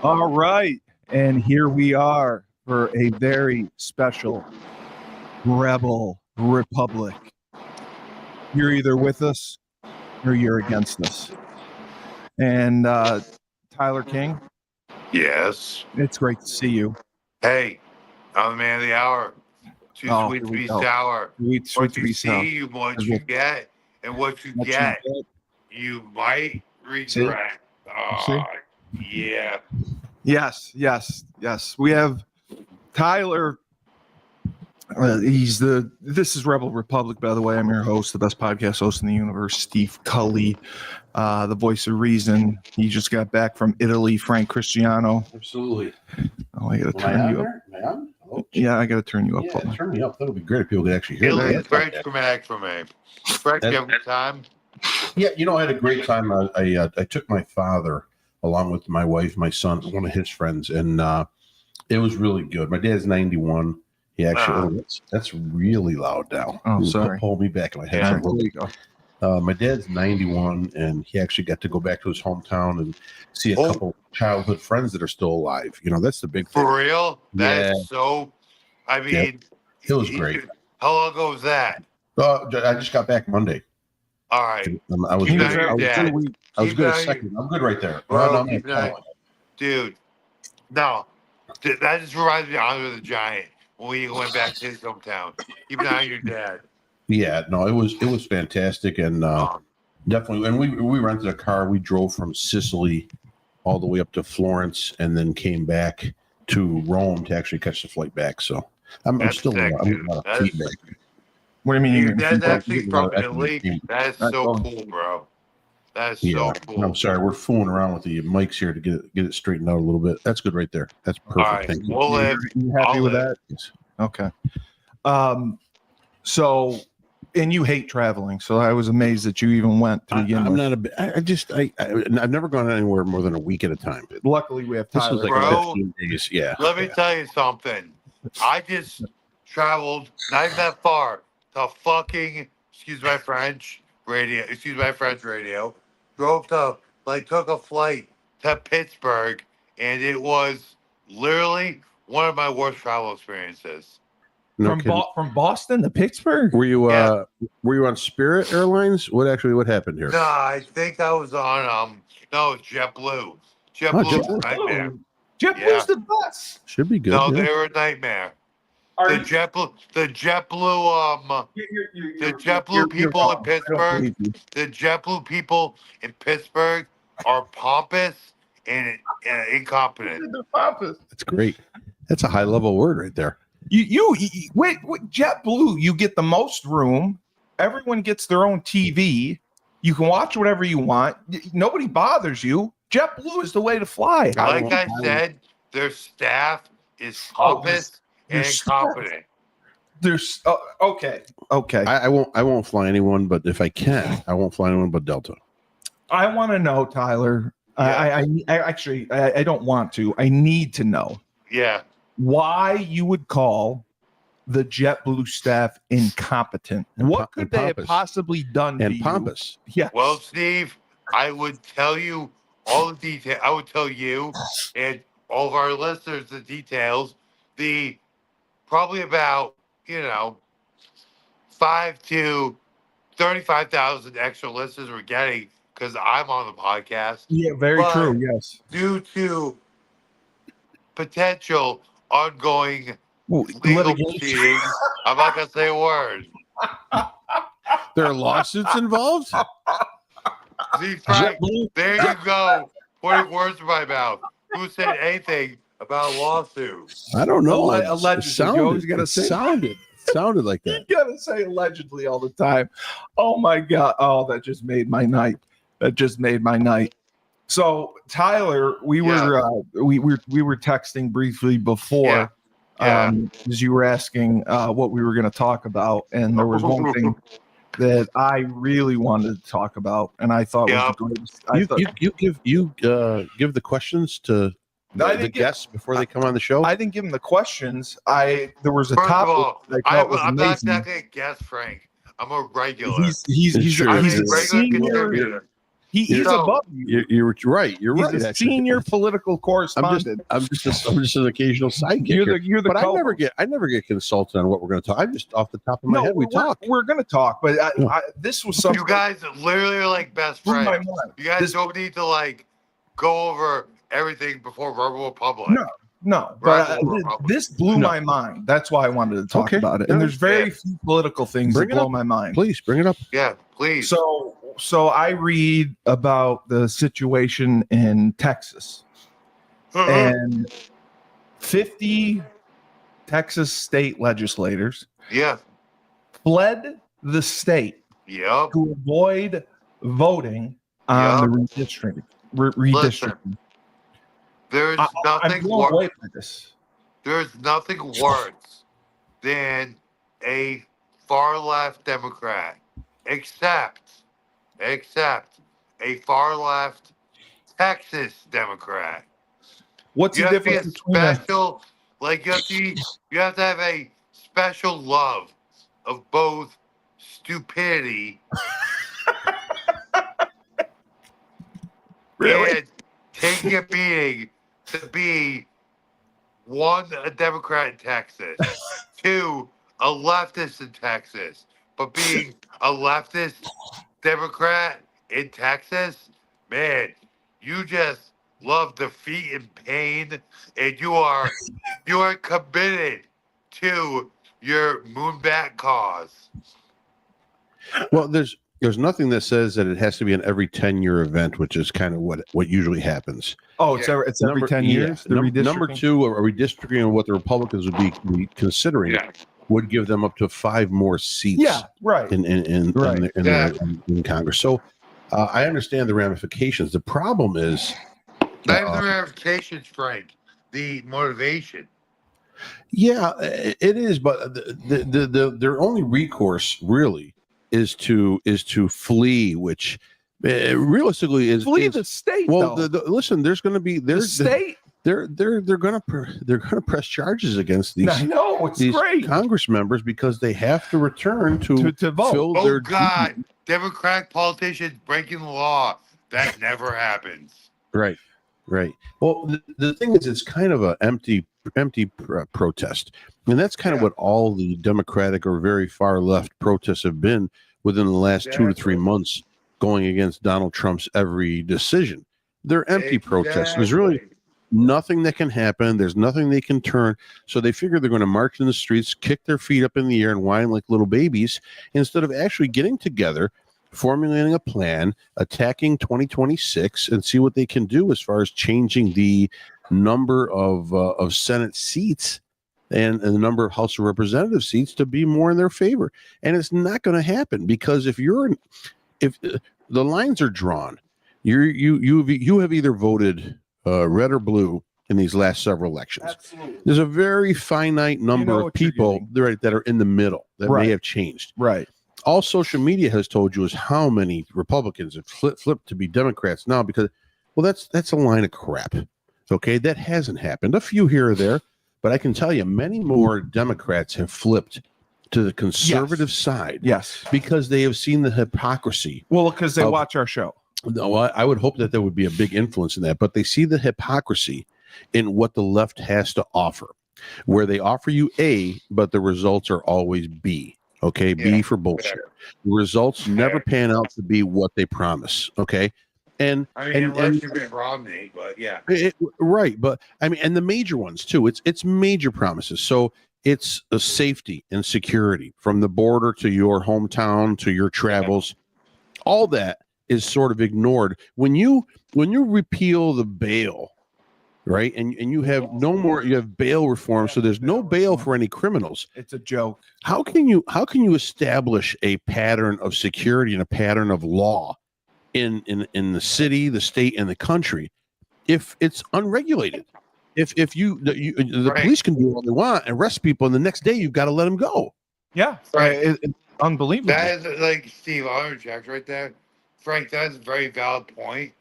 All right. And here we are for a very special Rebel Republic. You're either with us or you're against us. And Tyler King, Yes. it's great to see you. Hey, I'm the man of the hour. Too sweet here to we be go. sour. Sweet What to you be sour. see, what you get, and what you get, you might regret. Yeah. Yes. We have Tyler. This is Rebel Republic, by the way. I'm your host, the best podcast host in the universe, Steve Cully, the voice of reason. He just got back from Italy, Frank Cristiano. Absolutely. Oh, I got to turn you up. Am I on? Oh, yeah, I got to turn you up. Yeah, turn me up. That'll be great if people could actually hear Italy me. is very traumatic for me. Frank, you have a good time? Yeah, I had a great time. I took my father along with my wife, my son, one of his friends, and it was really good. My dad's 91. He actually, that's really loud now. Oh, sorry. Pull me back in my head. There you go. My dad's 91, and he actually got to go back to his hometown and see a couple childhood friends that are still alive. That's the big thing. For real? That is so. I mean, it was great. How long ago was that? I just got back Monday. All right. I was good a second. I'm good right there. Bro, dude, no. That just reminds me of Andre the Giant when he went back to his hometown. Keep an eye on your dad. Yeah, no, it was fantastic, and definitely. And we rented a car. We drove from Sicily all the way up to Florence, and then came back to Rome to actually catch the flight back. So I'm still sick, I'm a lot of feedback. What do you mean? That's actually from Italy. That is so cool, bro. That is so cool. I'm sorry, we're fooling around with the mics here to get it straightened out a little bit. That's good right there. That's perfect. All right, Thank you. we'll live. You happy with that? Yes. Okay. So, and you hate traveling, so I was amazed that you even went to begin with. I'm not I've never gone anywhere more than a week at a time. Luckily, we have Tyler. This was like 15 days. Yeah. Let me tell you something. I just traveled not even that far to fucking excuse my French radio. Drove to took a flight to Pittsburgh, and it was literally one of my worst travel experiences. From Boston to Pittsburgh? Were you on Spirit Airlines? What happened here? No, I think I was on JetBlue. JetBlue's nightmare. JetBlue's the best. Should be good. No, they were a nightmare. The JetBlue people in Pittsburgh. The JetBlue people in Pittsburgh are pompous and incompetent. They're pompous. That's great. That's a high level word right there. You wait, JetBlue, you get the most room. Everyone gets their own TV. You can watch whatever you want. Nobody bothers you. JetBlue is the way to fly. Like I said, their staff is pompous and incompetent. There's okay. I won't fly anyone, but if I can, I won't fly anyone but Delta. I want to know, Tyler. Yeah. I don't want to. I need to know. Yeah. Why you would call the JetBlue staff incompetent? What could they have possibly done? And pompous. Yeah. Well, Steve, I would tell you all the details. I would tell you and all of our listeners the details. The probably about 5 to 35,000 extra listeners we're getting because I'm on the podcast. Yeah, very true. Yes. Due to potential ongoing legal proceedings, I'm not gonna say a word. There are lawsuits involved. See, Frank, there you go, putting words in my mouth. Who said anything about a lawsuit? I don't know. Allegedly, you always gotta say sounded like that. You gotta say allegedly all the time. Oh my god! Oh, that just made my night. So Tyler, we were texting briefly before, as you were asking what we were going to talk about, and there was one thing that I really wanted to talk about, and I thought was the greatest. You give the questions to the guests before they come on the show. I didn't give them the questions. There was a topic. I'm not exactly a guest, Frank. I'm a regular. He's a regular contributor. He's So- above you. You're right. You're He's right. a Actually. senior political correspondent. I'm just an occasional sidekick. You're the But co-host. I never get consulted on what we're going to talk. I just off the top of my head we talk. We're going to talk, but Yeah. this was something You guys literally are like best blew my friends. mind. You guys don't need to like go over everything before Rebel Republic. No, but Rebel Republic. this blew my mind. That's why I wanted to talk Okay. about it. And there's very few political things Bring that it blow up. my mind. Please bring it up. Yeah, please. So I read about the situation in Texas, and 50 Texas state legislators Yeah. fled the state Yep. to avoid voting on the redistricting. There's I'm nothing blown away worse. by this. There's nothing worse than a far left Democrat, except a far left Texas Democrat. What's You the have to be a difference between a special, like you have to have a special love of both stupidity really? and taking a beating to be one, a Democrat in Texas, two, a leftist in Texas. But being a leftist Democrat in Texas, man, you just love defeat and pain, and you are committed to your moonbat cause. Well, there's nothing that says that it has to be an every 10-year event, which is kind of what usually happens. Oh, it's every 10 years. The Number redistricting? two, a redistricting of what the Republicans would be considering would give them up to 5 more seats. Yeah, right. In Congress. So I understand the ramifications. The problem is Not even the ramifications, Frank. The motivation. yeah, it is, but their only recourse really is to flee, which realistically is the state. well. Though. Listen, there's going to be the state. They're going to press charges against these. I know it's these great. Congress members because they have to return to vote. fill Oh their God, Democratic politicians breaking the law. That never happens. Right. Well, the thing is, it's kind of an empty protest, and that's kind of what all the Democratic or very far left protests have been within the last 2 to 3 months, going against Donald Trump's every decision. They're empty protests. There's really nothing that can happen. There's nothing they can turn. So they figure they're going to march in the streets, kick their feet up in the air, and whine like little babies instead of actually getting together, formulating a plan, attacking 2026, and see what they can do as far as changing the number of Senate seats and the number of House of Representative seats to be more in their favor. And it's not going to happen because if the lines are drawn, you have either voted red or blue in these last several elections. Absolutely. There's a very finite number of people that are in the middle that may have changed. Right. All social media has told you is how many Republicans have flipped to be Democrats now because, well, that's a line of crap. Okay, that hasn't happened. A few here or there, but I can tell you many more Democrats have flipped to the conservative side. Yes, because they have seen the hypocrisy. Well, because they watch our show. No, I would hope that there would be a big influence in that, but they see the hypocrisy in what the left has to offer, where they offer you A, but the results are always B. Okay, B for bullshit. The results never pan out to be what they promise. Okay, and unless you've been Romney, but yeah, right. But I mean, and the major ones too. It's major promises. So it's a safety and security from the border to your hometown to your travels. All that is sort of ignored when you repeal the bail, right? And you have you have bail reform, so there's no bail for any criminals. It's a joke. How can you establish a pattern of security and a pattern of law in the city, the state, and the country if it's unregulated? If the police can do all they want, arrest people, and the next day you've got to let them go. Yeah, it's unbelievable. That is like Steve, I'll interject right there. Frank, that is a very valid point.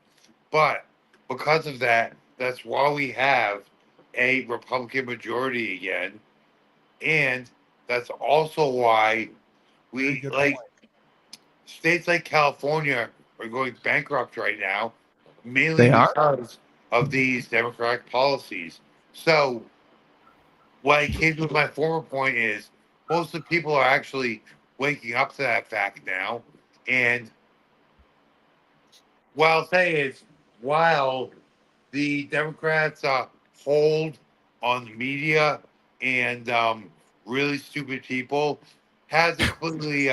But because of that, that's why we have a Republican majority again. And that's also why we like states like California are going bankrupt right now, mainly They are? because of these Democratic policies. So, what I came to with my former point is most of the people are actually waking up to that fact now. And what I'll say is, while the Democrats hold on the media and really stupid people hasn't completely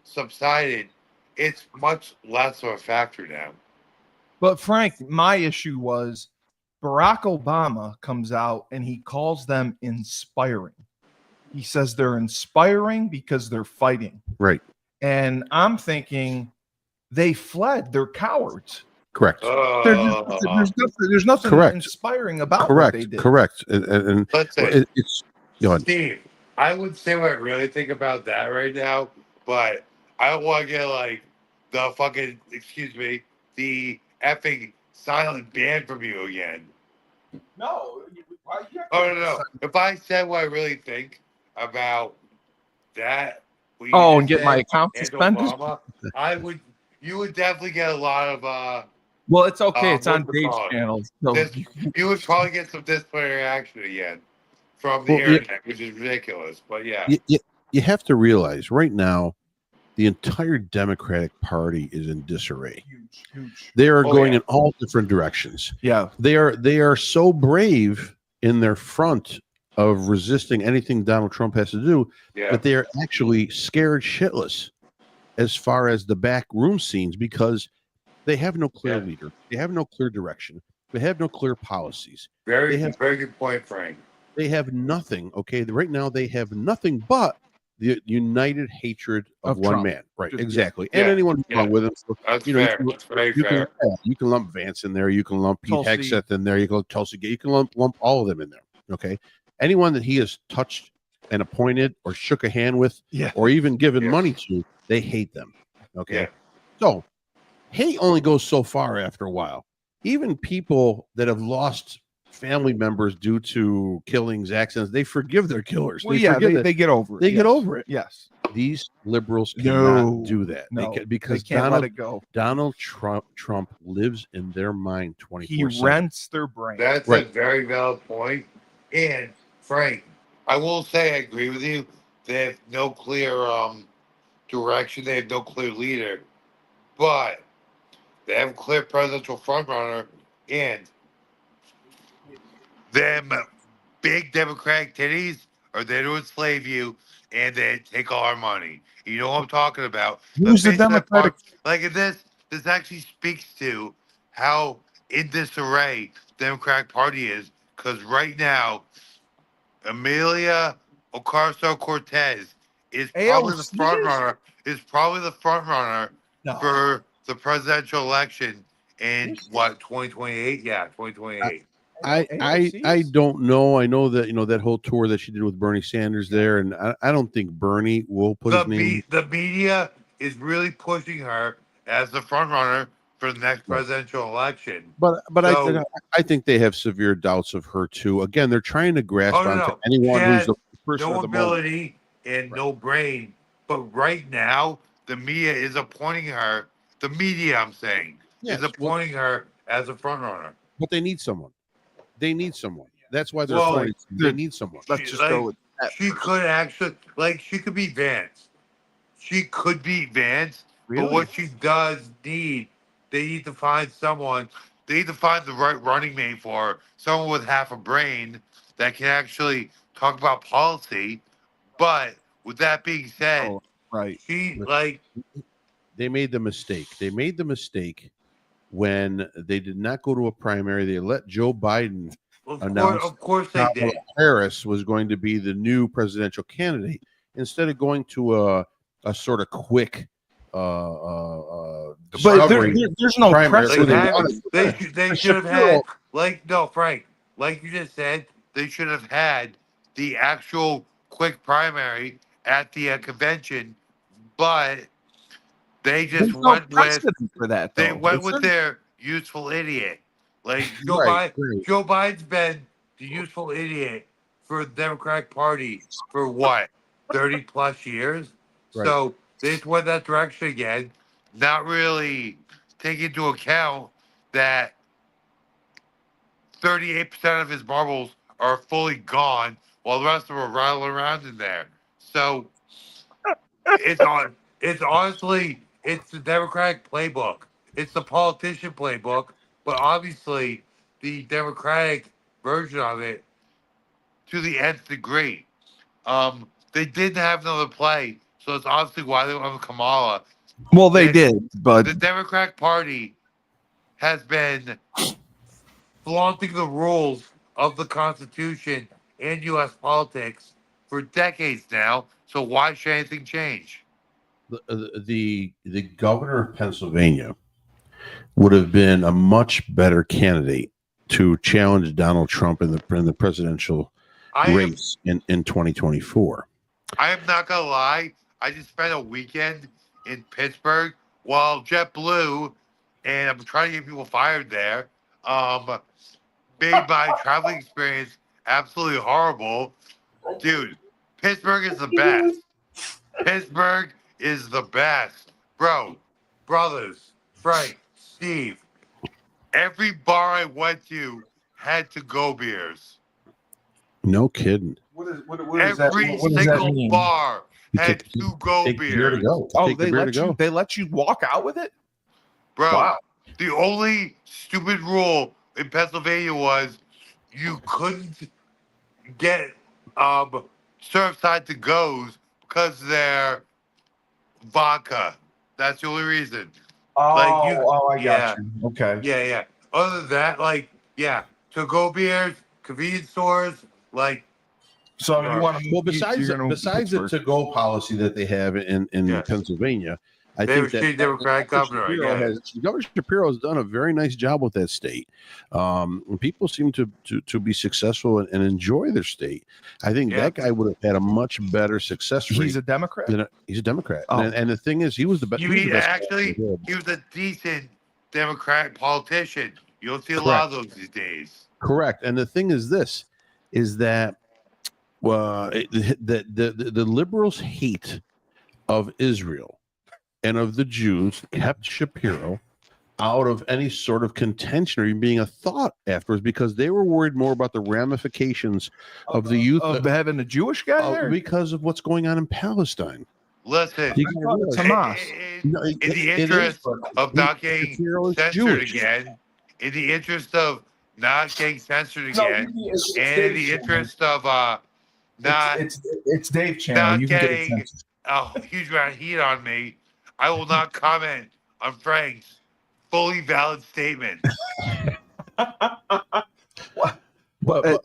subsided. It's much less of a factor now. But Frank, my issue was Barack Obama comes out and he calls them inspiring. He says they're inspiring because they're fighting. Right. And I'm thinking they fled. They're cowards. Correct. There's nothing Correct. inspiring about Correct. what they did. Correct. And Listen, it's go ahead. Steve, I would say what I really think about that right now, but I don't want to get like the fucking, excuse me, the effing silent ban from you again. No. Oh, no. If I said what I really think about that, what you Oh, just and get my said, account and suspended? Obama, you would definitely get a lot of, Well, it's okay. It's on what's it Dave's called? channel. So you would probably get some disciplinary action again from the internet, which is ridiculous. But yeah. You have to realize right now, the entire Democratic Party is in disarray. huge. They are going in all different directions. Yeah. They are so brave in their front of resisting anything Donald Trump has to do that they are actually scared shitless as far as the back room scenes because they have no clear leader. They have no clear direction. They have no clear policies. Very good point, Frank. They have nothing. Okay. Right now they have nothing but the united hatred of one Trump. man. Right. Just, exactly. And anyone who's wrong with him. So, That's fair. That's very fair. You can lump Vance in there. You can lump Pete Tulsi. Hegseth in there. You can lump Tulsi. You can lump all of them in there. Okay. Anyone that he has touched and appointed or shook a hand with or even given money to, they hate them. Okay. So hate only goes so far after a while. Even people that have lost family members due to killings, accidents, they forgive their killers. Well, they get over it. They get over it. Yes. These liberals cannot do that. Because they can't let it go. Donald Trump lives in their mind 24/7. He rents their brain. That's a very valid point. And Frank, I will say I agree with you. They have no clear direction. They have no clear leader. But they have a clear presidential frontrunner, and them big Democratic titties are there to enslave you, and they take all our money. You know what I'm talking about? Who's the Democratic? Like in this actually speaks to how in disarray the Democratic Party is, because right now, Amelia Ocasio-Cortez is probably the front runner. For the presidential election in 2028? Yeah, 2028. I don't know. I know that that whole tour that she did with Bernie Sanders there, and I don't think Bernie will put his name. The media is really pushing her as the front runner for the next presidential election. But I think they have severe doubts of her too. Again, they're trying to grasp onto anyone who's the person no of the moment. ability and no brain. But right now, the media is appointing her. The media, I'm saying, is appointing her as a front runner. But they need someone. They need someone. That's why they're appointing. They need someone. Let's just go with that. She could actually, she could be Vance. She could be Vance. Really? But what she does need, they need to find someone. They need to find the right running mate for her. Someone with half a brain that can actually talk about policy. But with that being said, they made the mistake. They made the mistake when they did not go to a primary. They let Joe Biden announce of course they did. Harris was going to be the new presidential candidate instead of going to a sort of quick but there's no precedent. They should have had Frank, like you just said, they should have had the actual quick primary at the convention, but they just went with their useful idiot. Like Joe Biden's been the useful idiot for the Democratic Party for what, 30 plus years? Right. So they just went that direction again. not really take into account that 38% of his marbles are fully gone, while the rest of them are rattling around in there. So it's honestly it's the Democratic playbook. It's the politician playbook, but obviously the Democratic version of it to the nth degree. They didn't have another play, so it's obviously why they went with Kamala. Well, they did, but the Democratic Party has been flaunting the rules of the Constitution and U.S. politics for decades now. So why should anything change? The governor of Pennsylvania would have been a much better candidate to challenge Donald Trump in the presidential race in 2024. I am not gonna lie. I just spent a weekend in Pittsburgh while JetBlue, and I'm trying to get people fired there. Made my traveling experience absolutely horrible. Dude, Pittsburgh is the best. Pittsburgh is the best. Bro, brothers, Frank, Steve, every bar I went to had to-go beers. No kidding. what is Every that? What does that single mean? bar had Take to-go beer to beers. go. Oh, Take the beer to go. they let you walk out with it? Bro, Wow. the only stupid rule in Pennsylvania was you couldn't get Surfside to goes because they're vodka. That's the only reason. I got you. Okay. Yeah. Other than that, to-go beers, convenience stores, So you want to? Well, besides the to-go policy that they have in Yes. Pennsylvania, I they think were that Democratic governor. Governor Shapiro has done a very nice job with that state. People seem to be successful and enjoy their state. I think that guy would have had a much better success rate. He's a Democrat. He's a Democrat, Oh. and the thing is, he was the best. He was a decent Democratic politician. You don't see a lot of those these days. Correct. And the thing is that the liberals' hate of Israel and of the Jews kept Shapiro out of any sort of contention or even being a thought afterwards, because they were worried more about the ramifications of the youth of having a Jewish guy there because of what's going on in Palestine. Listen, Hamas. in the interest of not getting censored again, in the interest of not getting censored again, and in the interest of it's Dave Channel. not You can get it getting censored. a huge amount of heat on me, I will not comment on Frank's fully valid statement. But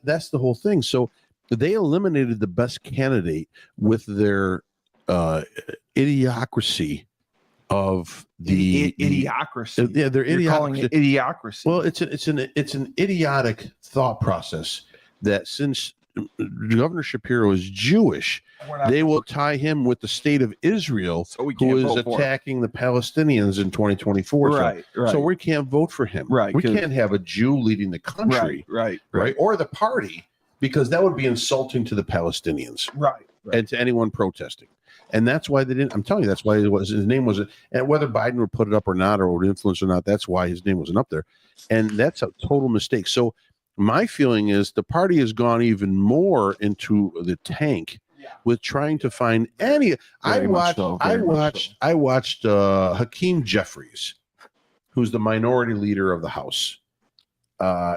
that's the whole thing. So they eliminated the best candidate with their idiocracy of the idiocracy. Yeah, they're You're calling it idiocracy. Well, it's an idiotic thought process that since Governor Shapiro is Jewish, they will tie him with the state of Israel, who is attacking the Palestinians in 2024. Right. So we can't vote for him. Right. We can't have a Jew leading the country. Right. Or the party, because that would be insulting to the Palestinians. Right. And to anyone protesting. And that's why they didn't. I'm telling you, that's why his name wasn't. And whether Biden would put it up or not, or would influence or not, that's why his name wasn't up there. And that's a total mistake. So my feeling is the party has gone even more into the tank with trying to find any. I watched Hakeem Jeffries, who's the minority leader of the House,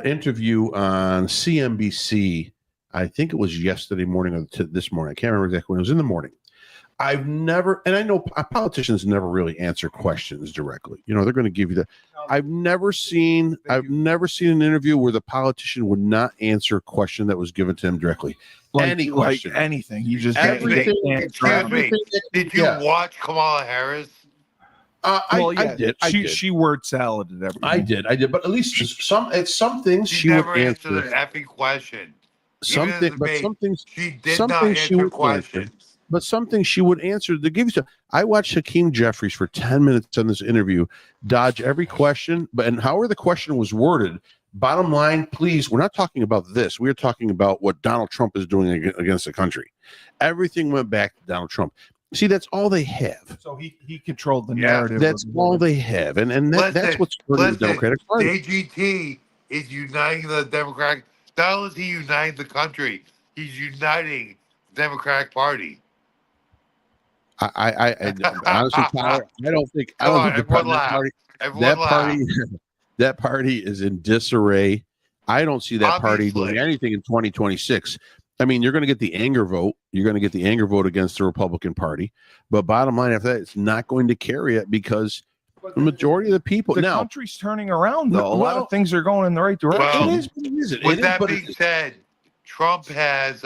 interview on CNBC. I think it was yesterday morning or this morning. I can't remember exactly when. It was in the morning. I've never, and I know politicians never really answer questions directly. You know, they're going to give you the. I've never seen an interview where the politician would not answer a question that was given to him directly. Any question, like anything. You just Excuse me. Did you watch Kamala Harris? I did. She word saladed everything. I did. But at least some things she would answer the effing question. Some things she did not answer questions. But something she would answer to give you. I watched Hakeem Jeffries for 10 minutes on this interview, dodge every question, and however the question was worded. Bottom line, please, we're not talking about this. We're talking about what Donald Trump is doing against the country. Everything went back to Donald Trump. See, that's all they have. So he controlled the Yeah. narrative. That's all they have, and that's what's hurting the Democratic Party. JGT is uniting the Democratic. Not only is he uniting the country, he's uniting the Democratic Party. I honestly, Tyler, I don't think that party is in disarray. I don't see that party doing anything in 2026. I mean, you're going to get the anger vote. You're going to get the anger vote against the Republican Party. But bottom line, after that, it's not going to carry it because the majority of the people the country's turning around, though. A lot of things are going in the right direction. Well, With that being said, Trump has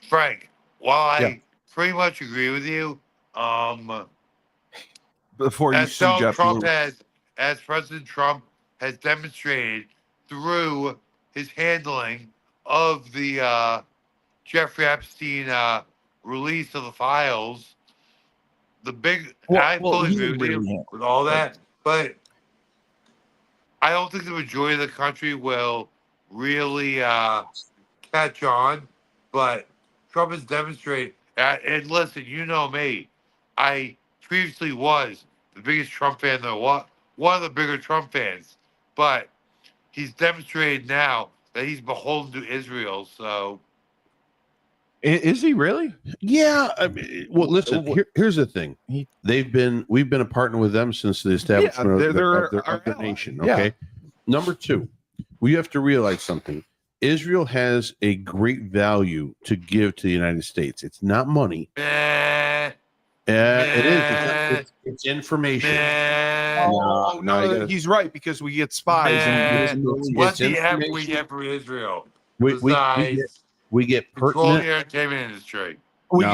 Frank. While I pretty much agree with you, before you see Jeff, as President Trump has demonstrated through his handling of the Jeffrey Epstein release of the files, I fully agree with you with all that, but I don't think the majority of the country will really catch on. But Trump has demonstrated, and listen, you know me, I previously was the biggest Trump fan one of the bigger Trump fans, but he's demonstrated now that he's beholden to Israel. So, is he really? Yeah. I mean, well, listen. Here's the thing. We've been a partner with them since the establishment of their nation. Okay. Yeah. Number two, we have to realize something. Israel has a great value to give to the United States. It's not money. It is. It's information. No, he's right because we get spies. And what's the effort we get from Israel? We get pertinent the entertainment industry. We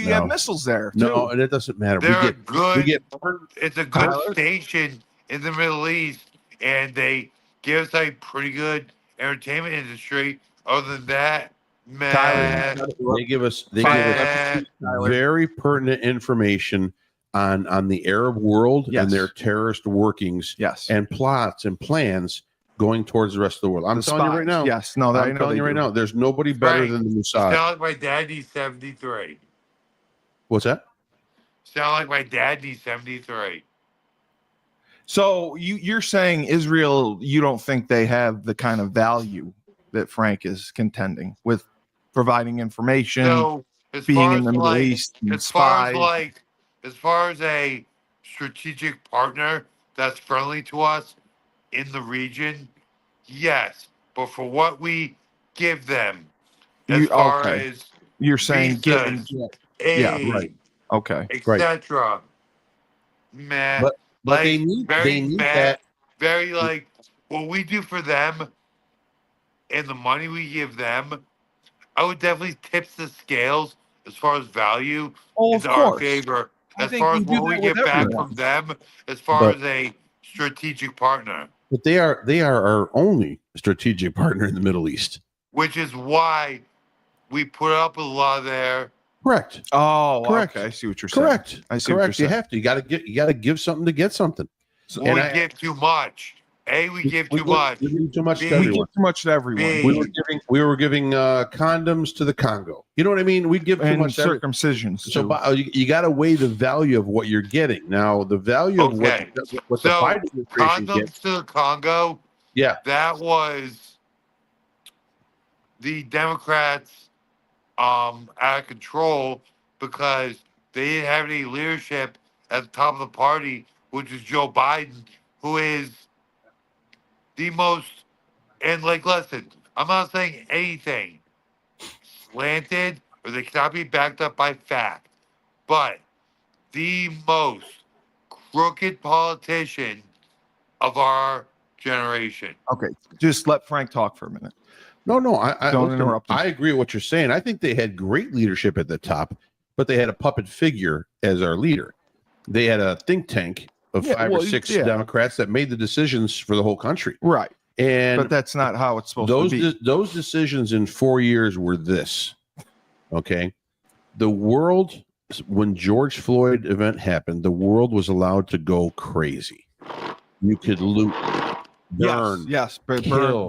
have missiles there. Too. No, and it doesn't matter. It's a good station in the Middle East, and they give us a pretty good entertainment industry. Other than that, they give us very pertinent information on the Arab world and their terrorist workings and plots and plans going towards the rest of the world. I'm telling you right now. Yes, no, I'm telling you right now. There's nobody better than the Mossad. Sound like my dad, he's 73. What's that? Sound like my dad, he's 73. So you're saying Israel, you don't think they have the kind of value that Frank is contending with providing information, being in the Middle East, as far as a strategic partner that's friendly to us in the region, yes. But for what we give them, as you're saying, visas, aid, right, okay, etc. Man, but they need that. Very like what we do for them and the money we give them. I would definitely tip the scales as far as value into our favor. As far as what we get back from them, as far as a strategic partner. But they are our only strategic partner in the Middle East. Which is why we put up with a lot of their. Correct. Oh, correct. Okay. I see what you're saying. Correct. I see. Correct. You have to. You got to give something to get something. So we give too much. We give too much. We give too much to everyone. We give too much to everyone. We were giving condoms to the Congo. You know what I mean? We give too much circumcisions. So you got to weigh the value of what you're getting. Now the value of what the Biden administration condoms to the Congo. Yeah, that was the Democrats out of control because they didn't have any leadership at the top of the party, which is Joe Biden, who is the most, and listen, I'm not saying anything slanted or they cannot be backed up by fact, but the most crooked politician of our generation. Okay, just let Frank talk for a minute. No, I don't interrupt him. I agree with what you're saying. I think they had great leadership at the top, but they had a puppet figure as our leader. They had a think tank of 5 or 6 Democrats that made the decisions for the whole country. Right. But that's not how it's supposed to be. Those decisions in 4 years were this. Okay. The world, when George Floyd event happened, the world was allowed to go crazy. You could loot, burn,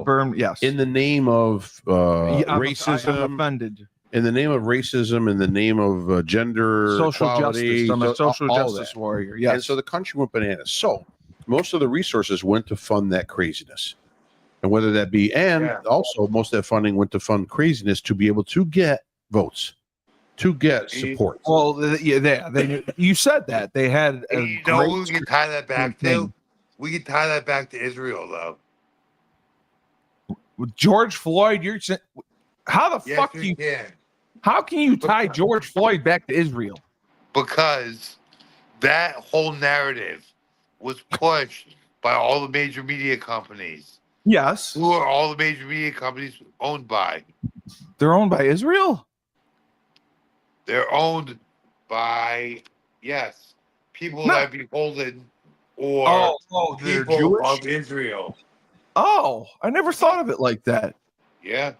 burn, yes, in the name of racism. I'm offended. in the name of racism, in the name of gender social equality, justice. I'm a social all justice that. warrior. Yes. And so the country went bananas. So most of the resources went to fund that craziness. And whether that be, and also most of that funding went to fund craziness to be able to get votes, to get support. Well, you said that they had. We can tie that back to? We can tie that back to Israel, though. With George Floyd, how the fuck do you? How can you tie George Floyd back to Israel? Because that whole narrative was pushed by all the major media companies. Yes. Who are all the major media companies owned by? They're owned by Israel? They're owned by, people that be beholden or they're people Jewish? of Israel. Oh, I never thought of it like that. Yeah.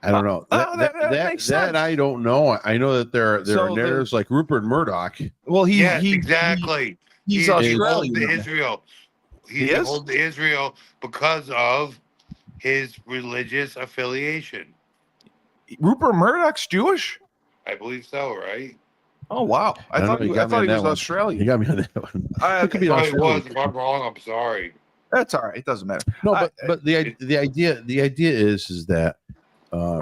I don't know. That I don't know. I know that there are narratives like Rupert Murdoch. Well, exactly. He's Australian. To Israel. He's beholden to Israel because of his religious affiliation. Rupert Murdoch's Jewish? I believe so, right? Oh, wow. I thought he was Australian. You got me on that one. It could be Australian. If I'm wrong, I'm sorry. That's all right. It doesn't matter. No, but the idea is that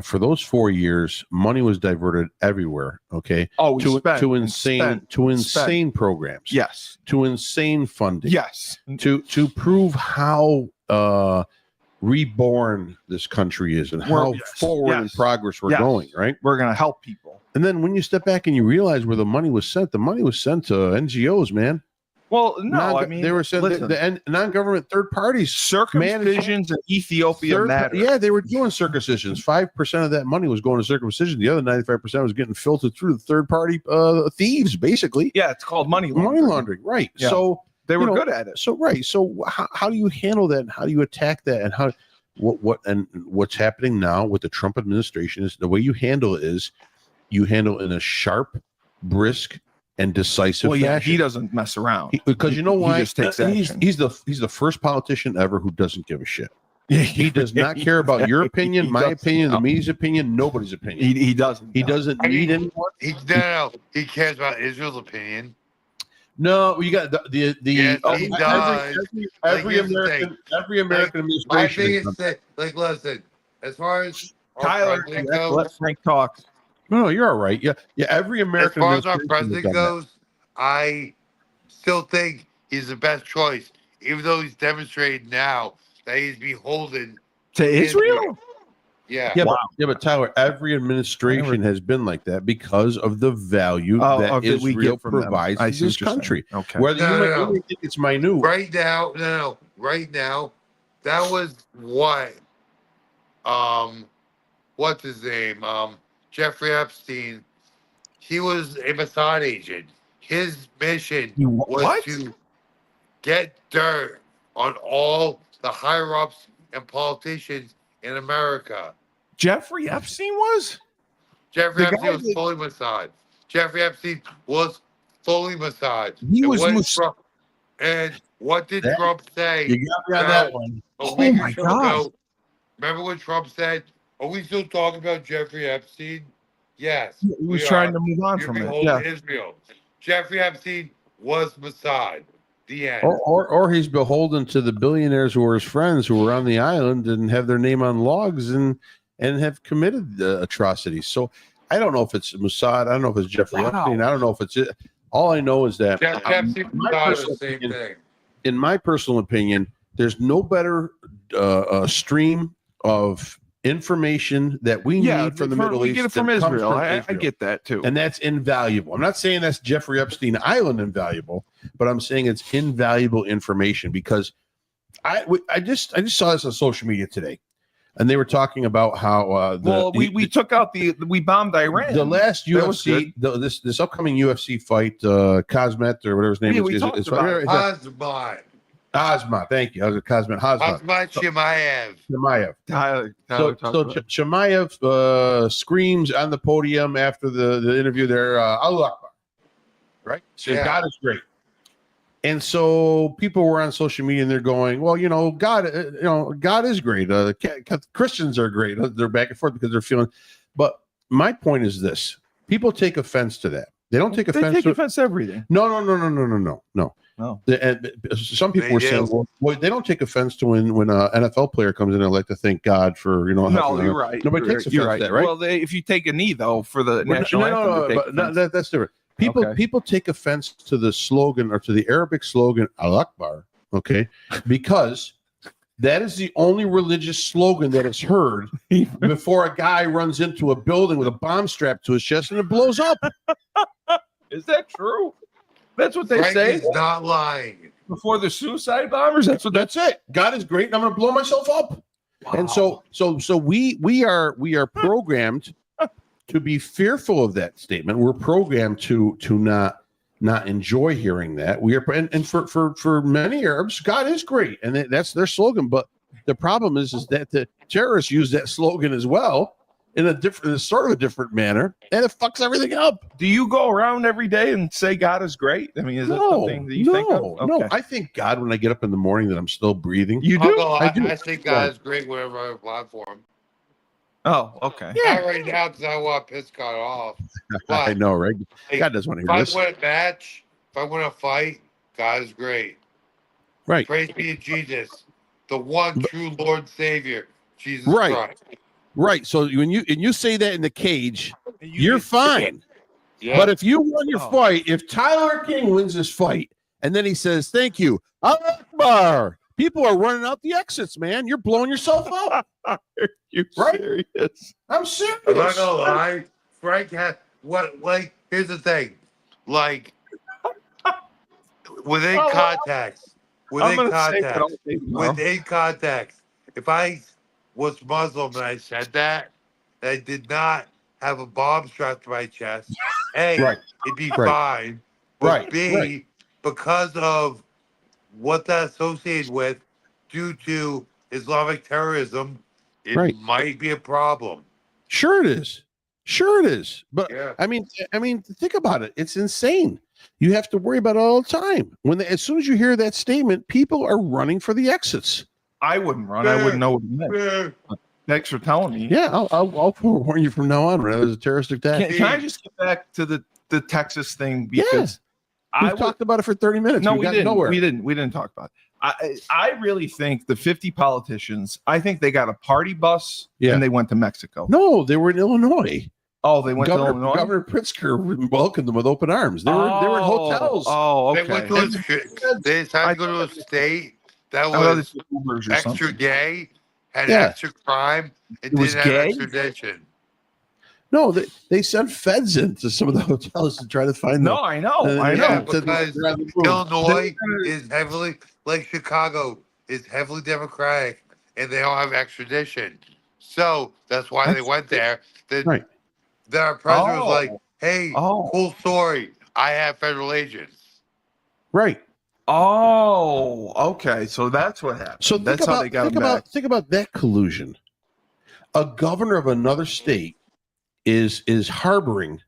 for those 4 years, money was diverted everywhere. Okay. Oh, to insane programs. Yes. To insane funding. Yes. To prove how reborn this country is and how forward in progress we're going. Right. We're going to help people. And then when you step back and you realize where the money was sent to NGOs, man. Well, no, they were sent the non-government third parties. Circumcisions in Ethiopia matter. Yeah, they were doing circumcisions. 5% of that money was going to circumcision. The other 95% was getting filtered through the third-party thieves, basically. Yeah, it's called money laundering. Money laundering, right. Yeah. So they were good at it. So, right. So how do you handle that? And how do you attack that? And what's happening now with the Trump administration is the way you handle it is you handle it in a sharp, brisk, and decisive fashion. He doesn't mess around because you know why? He just takes action. He's the first politician ever who doesn't give a shit. He does not care about your opinion, my opinion, the media's opinion, nobody's opinion. He doesn't. He doesn't need anyone. He cares about Israel's opinion. No, you got the he does. Every American administration. Listen, as far as Tyler, let Frank talk. No, you're all right. Yeah. Every American. As far as our president goes, I still think he's the best choice, even though he's demonstrated now that he's beholden to Israel. Yeah. But Tyler, every administration has been like that because of the value that Israel provides to this country. Okay. Whether you may think it's minute. Right now, right now, that was what what's his name? Jeffrey Epstein, he was a Mossad agent. His mission was to get dirt on all the higher-ups and politicians in America. Jeffrey Epstein was? Jeffrey Epstein was fully Mossad. Jeffrey Epstein was fully Mossad. He was Mossad. And what did Trump say? You got me on that one. Oh, my God. Remember what Trump said? Are we still talking about Jeffrey Epstein? Yes. He was trying to move on from it. Yeah. Israel. Jeffrey Epstein was Mossad. The end. Or he's beholden to the billionaires who were his friends who were on the island and have their name on logs and have committed atrocities. So I don't know if it's Mossad. I don't know if it's Jeffrey Epstein. I don't know if it's it. All I know is that in my personal opinion, there's no better stream of information that we need from the Middle East. We get it from Israel. I get that too. And that's invaluable. I'm not saying that's Jeffrey Epstein Island invaluable, but I'm saying it's invaluable information because I just saw this on social media today. And they were talking about how we took out we bombed Iran. The last UFC, this upcoming UFC fight, Cosmet or whatever his name is. Ozma, thank you. I was a Cosmet. Chimaev. So Chimaev screams on the podium after the interview there, Allah Akbar, right? So God is great. And so people were on social media and they're going, well, God is great. Christians are great. They're back and forth because they're feeling, but my point is this: people take offense to that. They don't take offense. They take offense to everything. No. No. Some people They were saying, do. well, they don't take offense to when an NFL player comes in and like to thank God for No, helping you're them. right. Nobody takes offense to that, right? Well, if you take a knee though for the national anthem, they take offense. That's different. People take offense to the slogan or to the Arabic slogan Al Akbar, okay, because that is the only religious slogan that is heard before a guy runs into a building with a bomb strapped to his chest and it blows up. Is that true? That's what they Frank say is not lying. before the suicide bombers. That's it. God is great, and I'm going to blow myself up. Wow. And so we are programmed to be fearful of that statement. We're programmed to not enjoy hearing that. We are, and for many Arabs, God is great, and that's their slogan. But the problem is that the terrorists use that slogan as well in a sort of a different manner, and it fucks everything up. Do you go around every day and say God is great? I mean, is that something that you think of? Okay. No, I thank God when I get up in the morning that I'm still breathing. You do? I think God is great whenever I apply for him. Oh, okay. Yeah. Not right now because I want to piss God off. But, I know, right? God doesn't want to hear this. If I win a match, if I win a fight, God is great. Right. Praise be to Jesus, the one true Lord and Savior, Jesus Christ. Right. So when you say that in the cage, you're fine. Yeah. But if you won your fight, if Tyler King wins this fight, and then he says, "Thank you, Allah Akbar," people are running out the exits, man. You're blowing yourself up. Are you serious? I'm serious. I'm not gonna lie. Frank had here's the thing. Like within context. Within context. If I was Muslim and I said that, I did not have a bomb strapped to my chest, A, it'd be fine. But B, because of what that's associated with due to Islamic terrorism, it might be a problem. Sure it is. But I mean, think about it. It's insane. You have to worry about it all the time. As soon as you hear that statement, people are running for the exits. I wouldn't run. I wouldn't know what it meant. Thanks for telling me. Yeah, I'll forewarn you from now on. Right? It was a terrorist attack. Can I just get back to the Texas thing? Because we've talked about it for 30 minutes. No, we didn't. Nowhere. We didn't talk about it. I really think the 50 politicians, I think they got a party bus and they went to Mexico. No, they were in Illinois. Oh, they went to Illinois? Governor Pritzker welcomed them with open arms. They were in hotels. Oh, okay. They decided to go to a state that was extra gay, had extra crime, and didn't have extradition. No, they sent feds into some of the hotels to try to find them. No, I know. Because Illinois is heavily, like Chicago, is heavily Democratic, and they don't have extradition. So that's why they went there. Their president was like, hey, cool story. I have federal agents. Right. Oh, okay. So that's what happened. So that's how they got them back. Think about that collusion. A governor of another state is harboring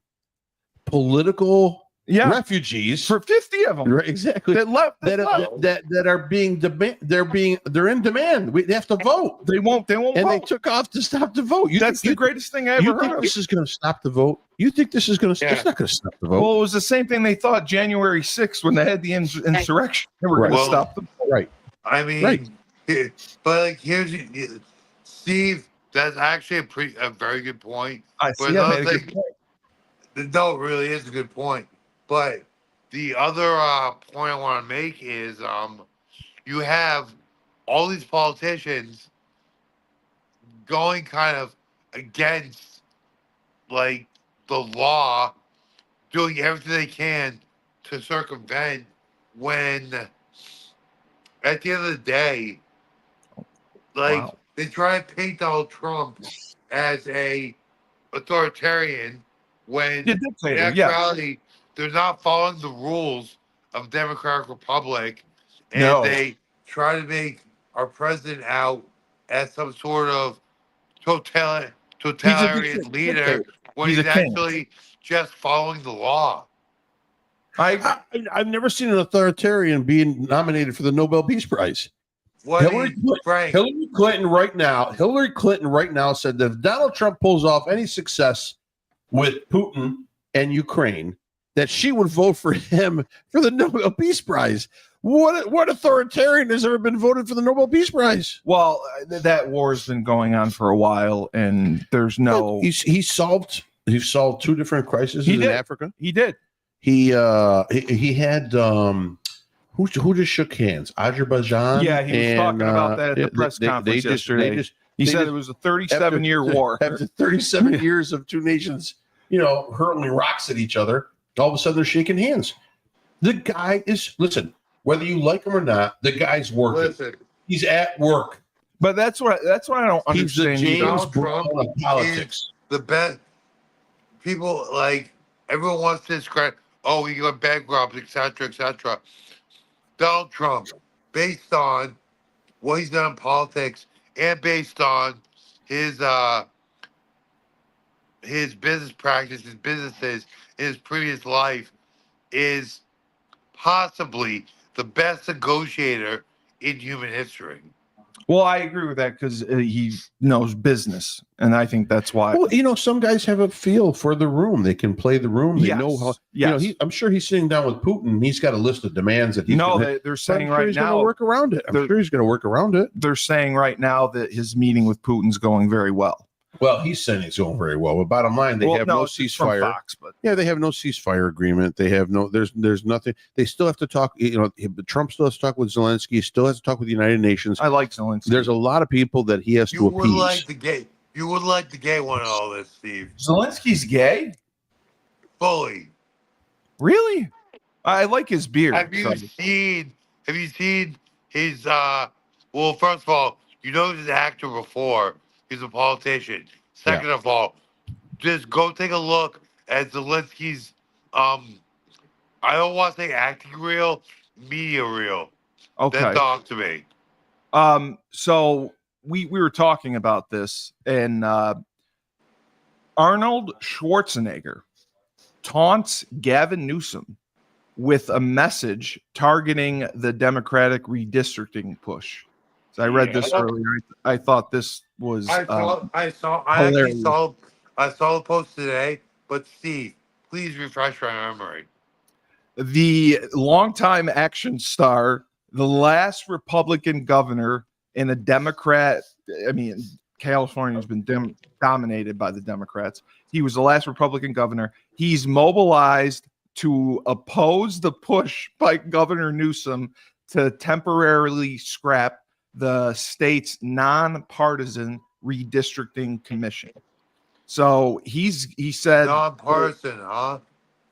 political refugees for 50 of them. Right, exactly. That left. That are being they're in demand. They have to vote. They won't and vote. They took off to stop the vote. That's the greatest thing I ever heard. You think this is going to stop the vote? You think this is going to? It's not going to stop the vote. Well, it was the same thing they thought January 6th when they had the insurrection. They were going to stop the vote. Right. I mean, but like here's Steve. That's actually a very good point. Good point. No, it really is a good point. But the other point I want to make is you have all these politicians going kind of against like the law, doing everything they can to circumvent when at the end of the day, they try to paint Donald Trump as a authoritarian when in actuality they're not following the rules of Democratic Republic, and they try to make our president out as some sort of totalitarian leader when he's actually just following the law. I've never seen an authoritarian being nominated for the Nobel Peace Prize. Hillary Clinton right now said that if Donald Trump pulls off any success with Putin and Ukraine, that she would vote for him for the Nobel Peace Prize. What authoritarian has ever been voted for the Nobel Peace Prize? Well, that war's been going on for a while, and there's no. He solved 2 different crises in Africa. He did. He had who just shook hands? Azerbaijan. Yeah, he was talking about that at the press conference yesterday. He said it was a 37-year war. After 37 years of 2 nations, hurling rocks at each other, all of a sudden they're shaking hands. The guy is, listen, whether you like him or not, the guy's working. Listen, he's at work. But that's what I don't understand. He's the James Donald Brown Trump of politics. the best. People everyone wants to describe. Oh, he went bankrupt, etc., etc. Donald Trump, based on what he's done in politics and based on his business practice, his businesses, his previous life, is possibly the best negotiator in human history. Well, I agree with that because he knows business, and I think that's why. Well, some guys have a feel for the room. They can play the room. They Yes. know how. Yes. I'm sure he's sitting down with Putin. He's got a list of demands that he's They're saying I'm sure right he's now. going to work around it. I'm sure he's going to work around it. They're saying right now that his meeting with Putin's going very well. Well, he's saying it's going very well. But bottom line, they have no it's from ceasefire. Fox, but They have no ceasefire agreement. They have no. There's nothing. They still have to talk. Trump still has to talk with Zelensky. He still has to talk with the United Nations. I like Zelensky. There's a lot of people that he has to appease. You would like the gay one in all this, Steve. Zelensky's gay? Fully. Really? I like his beard. Have you seen his well, first of all, he's an actor before. He's a politician. Second of all, just go take a look at Zelensky's I don't want to say acting reel, media reel. Okay. Then talk to me. So we were talking about this, and Arnold Schwarzenegger taunts Gavin Newsom with a message targeting the Democratic redistricting push. So I read this earlier. I thought this was I actually saw the post today. But Steve, please refresh my memory. The longtime action star, the last Republican governor in a Democrat. I mean, California's been dominated by the Democrats. He was the last Republican governor. He's mobilized to oppose the push by Governor Newsom to temporarily scrap the state's nonpartisan redistricting commission. So he said, Nonpartisan, huh?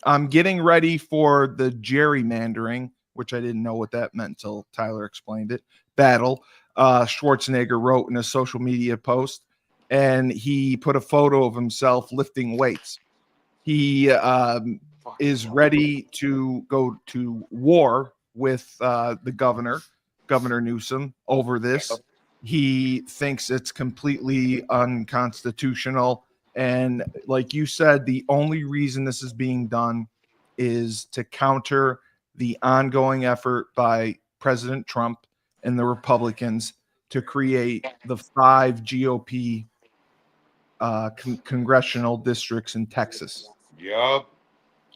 I'm getting ready for the gerrymandering, which I didn't know what that meant until Tyler explained it. Battle. Schwarzenegger wrote in a social media post, and he put a photo of himself lifting weights. He is ready to go to war with the Governor Newsom, over this. He thinks it's completely unconstitutional. And like you said, the only reason this is being done is to counter the ongoing effort by President Trump and the Republicans to create the 5 GOP congressional districts in Texas. Yup.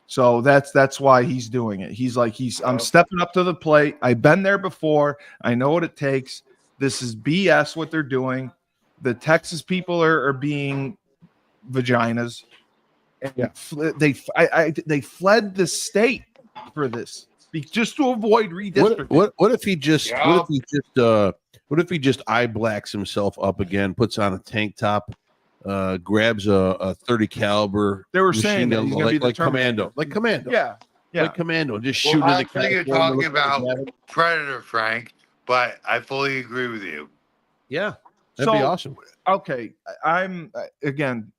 So that's why he's doing it. He's like, I'm stepping up to the plate. I've been there before. I know what it takes. This is BS what they're doing. The Texas people are being vaginas. And they fled the state for this, just to avoid redistricting. What if he just eye blacks himself up again, puts on a tank top, grabs a 30 caliber. They were saying that like commando. Yeah. Like commando, just shooting I in the think you're talking about Predator, Frank, but I fully agree with you. Yeah, that'd be awesome. Okay, I'm again.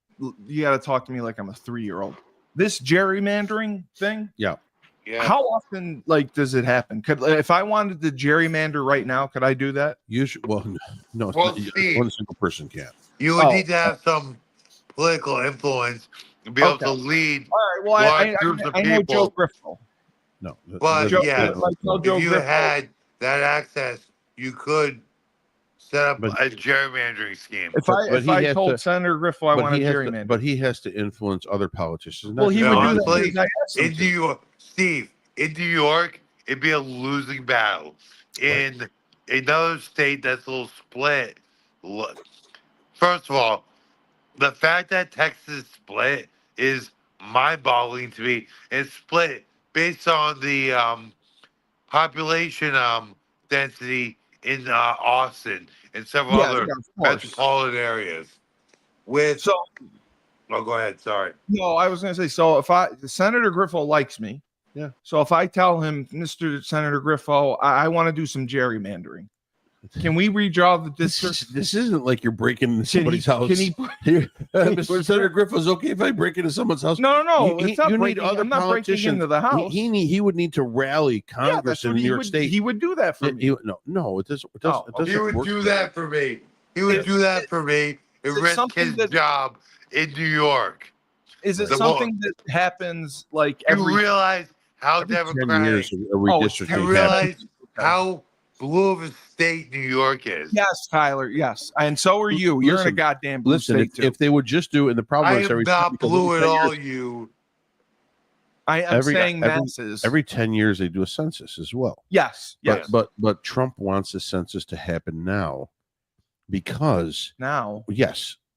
You got to talk to me like I'm a 3-year-old. This gerrymandering thing. Yeah. How often does it happen? If I wanted to gerrymander right now, could I do that? No. Steve, one single person can't. You would need to have some political influence to be able to lead. All right. Well, groups of I know people. Joe Griffel. No, but Joe if you Griffel. had that access, you could set up But- a gerrymandering scheme. If But he I has told to- Senator Griffo I want to gerrymander, but he has to influence other politicians. well, he would do that Honestly, because I asked him in to. New York, Steve, in New York, it'd be a losing battle. In another state that's a little split, look, first of all, the fact that Texas is split is mind-boggling to me. It's split based on the population density in Austin and several other of course. metropolitan areas. With So oh, go ahead. Sorry. no, I was going to say. So if Senator Griffo likes me, Yeah. So if I tell him, Mr. Senator Griffo, I want to do some gerrymandering, can we redraw the district? This isn't like you're breaking into somebody's house. Can he? Mr. Senator Griffin's okay if I break into someone's house? No. He- It's not you need breaking, other I'm not breaking politicians. into the house. He would need to rally Congress that's in what New he York would, State. He would do that for me. No, it doesn't. It Oh, doesn't, He would work. do that for me. He would do that for me and it risk something his that- job in New York. Is it The something that happens like You every? realize how Every 10 democratic, years, a redistricting you happens. realize how blue of a state New York is. Yes, Tyler. Yes, and so are you. You're in a Listen, goddamn blue Listen, state if, too. if they would just do, and the problem I is am every not because blue at every 10 all, years- you. I'm every- saying every- masses. Every 10 years, they do a census as well. yes. But Trump wants the census to happen now because Now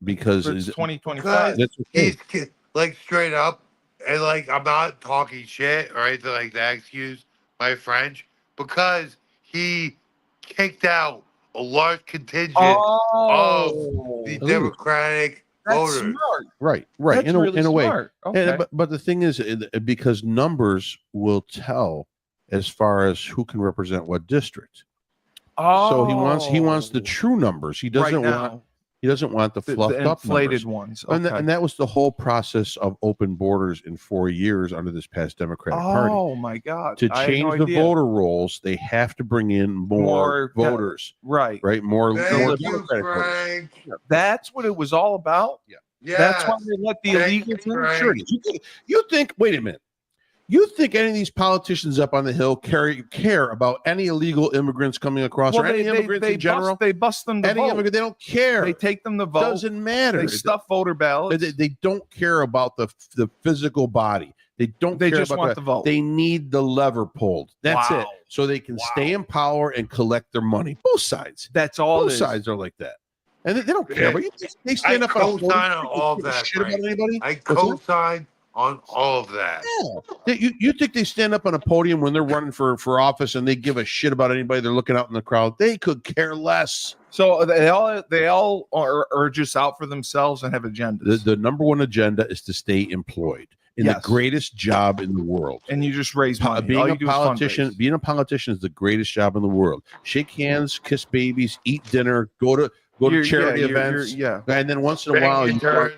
because it's 2025. that's okay. He's like straight up, and like I'm not talking shit or anything like that. Excuse my French, because he kicked out a large contingent Oh, the Ooh. Democratic that's voters. smart. Right. That's in a, really in a way. smart. Okay. And, but the thing is, because numbers will tell as far as who can represent what district. So he wants the true numbers. He doesn't want the fluffed the up inflated numbers. ones. And, Okay. and that was the whole process of open borders in 4 years under this past Democratic Party. Oh my God! To I had change no the idea. voter rolls, they have to bring in more voters, Right. right? More Thank you, Democratic voters. Frank. That's what it was all about. Yeah, That's why they let the Thank illegals you, in. Frank. Sure. You think? Wait a minute. You think any of these politicians up on the Hill care about any illegal immigrants coming across or any immigrants in general? They bust them to Any vote. immigrant, they don't care. They take them to vote. Doesn't matter. They stuff voter ballots. They don't care about the physical body. They don't. They care just about want that. the vote. They need the lever pulled. That's Wow. it. So they can Wow. stay in power and collect their money. Both sides. That's all. Both it is. sides are like that, and they don't care. Yeah. But they stand I up on a co-sign podium, on all give a that, shit about Frank. anybody. I What's that? co-sign on all of that. Yeah. You think they stand up on a podium when they're running for office and they give a shit about anybody they're looking out in the crowd? They could care less. So they all are just out for themselves and have agendas. The number one agenda is to stay employed in the Yes. greatest job in the world. and you just raise money. All Being you a do is politician, fundraise. being a politician is the greatest job in the world. Shake hands, kiss babies, eat dinner, go to charity events, and then once in a while you go on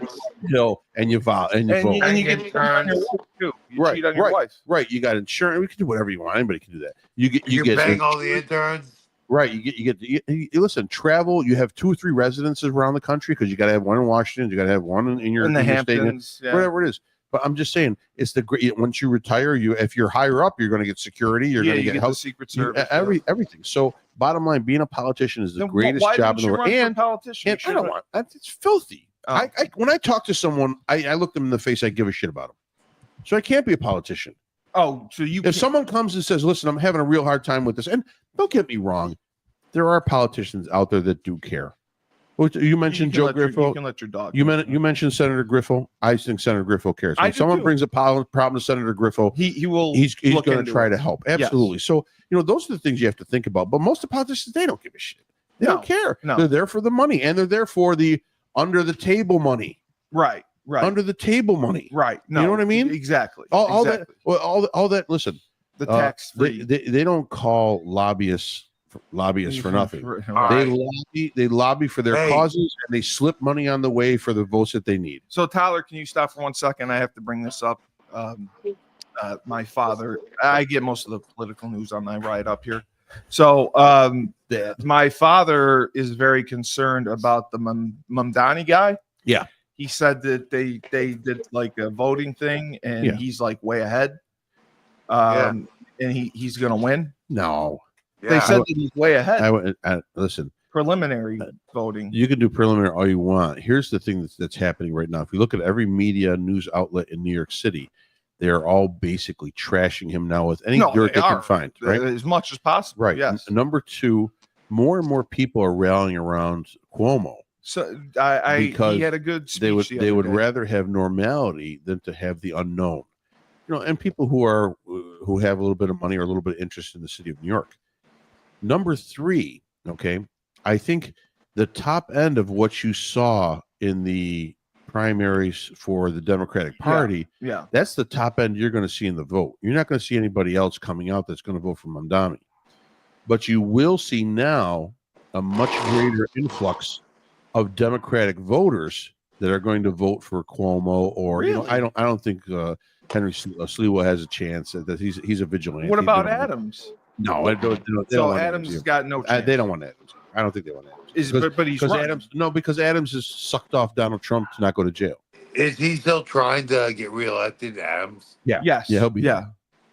the Hill and you vote. and you vote. get cheat on your wife too. You Right, cheat on your right. wife. Right, you got insurance. We can do whatever you want. Anybody can do that. You You get bang all the interns. right. You listen. Travel. You have 2 or 3 residences around the country because you got to have one in Washington. You got to have one in your In the in your state, Hamptons. Yeah. whatever it is. But I'm just saying, it's the great. Once you retire, if you're higher up, you're going to get security. You're going to you get the health. Secret Service. Everything. So, bottom line, being a politician is the Then greatest why job didn't in the you world. run for And politician? I don't want that. It's filthy. Oh. When I talk to someone, I look them in the face. I give a shit about them. So I can't be a politician. Oh, so you? If someone comes and says, "Listen, I'm having a real hard time with this," and don't get me wrong, there are politicians out there that do care. You mentioned Joe Griffo. You can let your dog. You mentioned Senator Griffo. I think Senator Griffo cares. I When do someone too. brings a problem to Senator Griffo, He will. he's look going to into try it. to help. Absolutely. So those are the things you have to think about. But most of the politicians, they don't give a shit. They No, don't care. no. They're there for the money, and they're there for the under the table money. Right. Under the table money. Right. No, You know what I mean? Exactly. All exactly. that. Well, all that. Listen, The tax free. they don't call lobbyists for nothing. Right. They lobby for their Hey. causes, and they slip money on the way for the votes that they need. So Tyler, can you stop for 1 second? I have to bring this up. My father. I get most of the political news on my ride up here. So my father is very concerned about the Mamdani guy. Yeah. He said that they did like a voting thing, and Yeah. he's like way ahead. And he's gonna win. No, They said that he's way ahead. listen. preliminary voting. You can do preliminary all you want. Here's the thing that's happening right now. If you look at every media news outlet in New York City, they're all basically trashing him now with any dirt they can find, right? As much as possible. Right. Yes. Number two, more and more people are rallying around Cuomo. So because he had a good speech. They would rather have normality than to have the unknown. And people who have a little bit of money or a little bit of interest in the city of New York. Number three, okay, I think the top end of what you saw in the primaries for the Democratic Party, that's the top end you're going to see in the vote. You're not going to see anybody else coming out that's going to vote for Mamdani. But you will see now a much greater influx of Democratic voters that are going to vote for Cuomo, or really? I don't think Henry Sliwa has a chance. That he's a vigilante. What about Adams? No, they don't want Adams has got no chance. They don't want Adams. I don't think they want Adams. But he's Adams. No, because Adams has sucked off Donald Trump to not go to jail. Is he still trying to get reelected, Adams? Yeah. Yes. Yeah, he'll be. Yeah.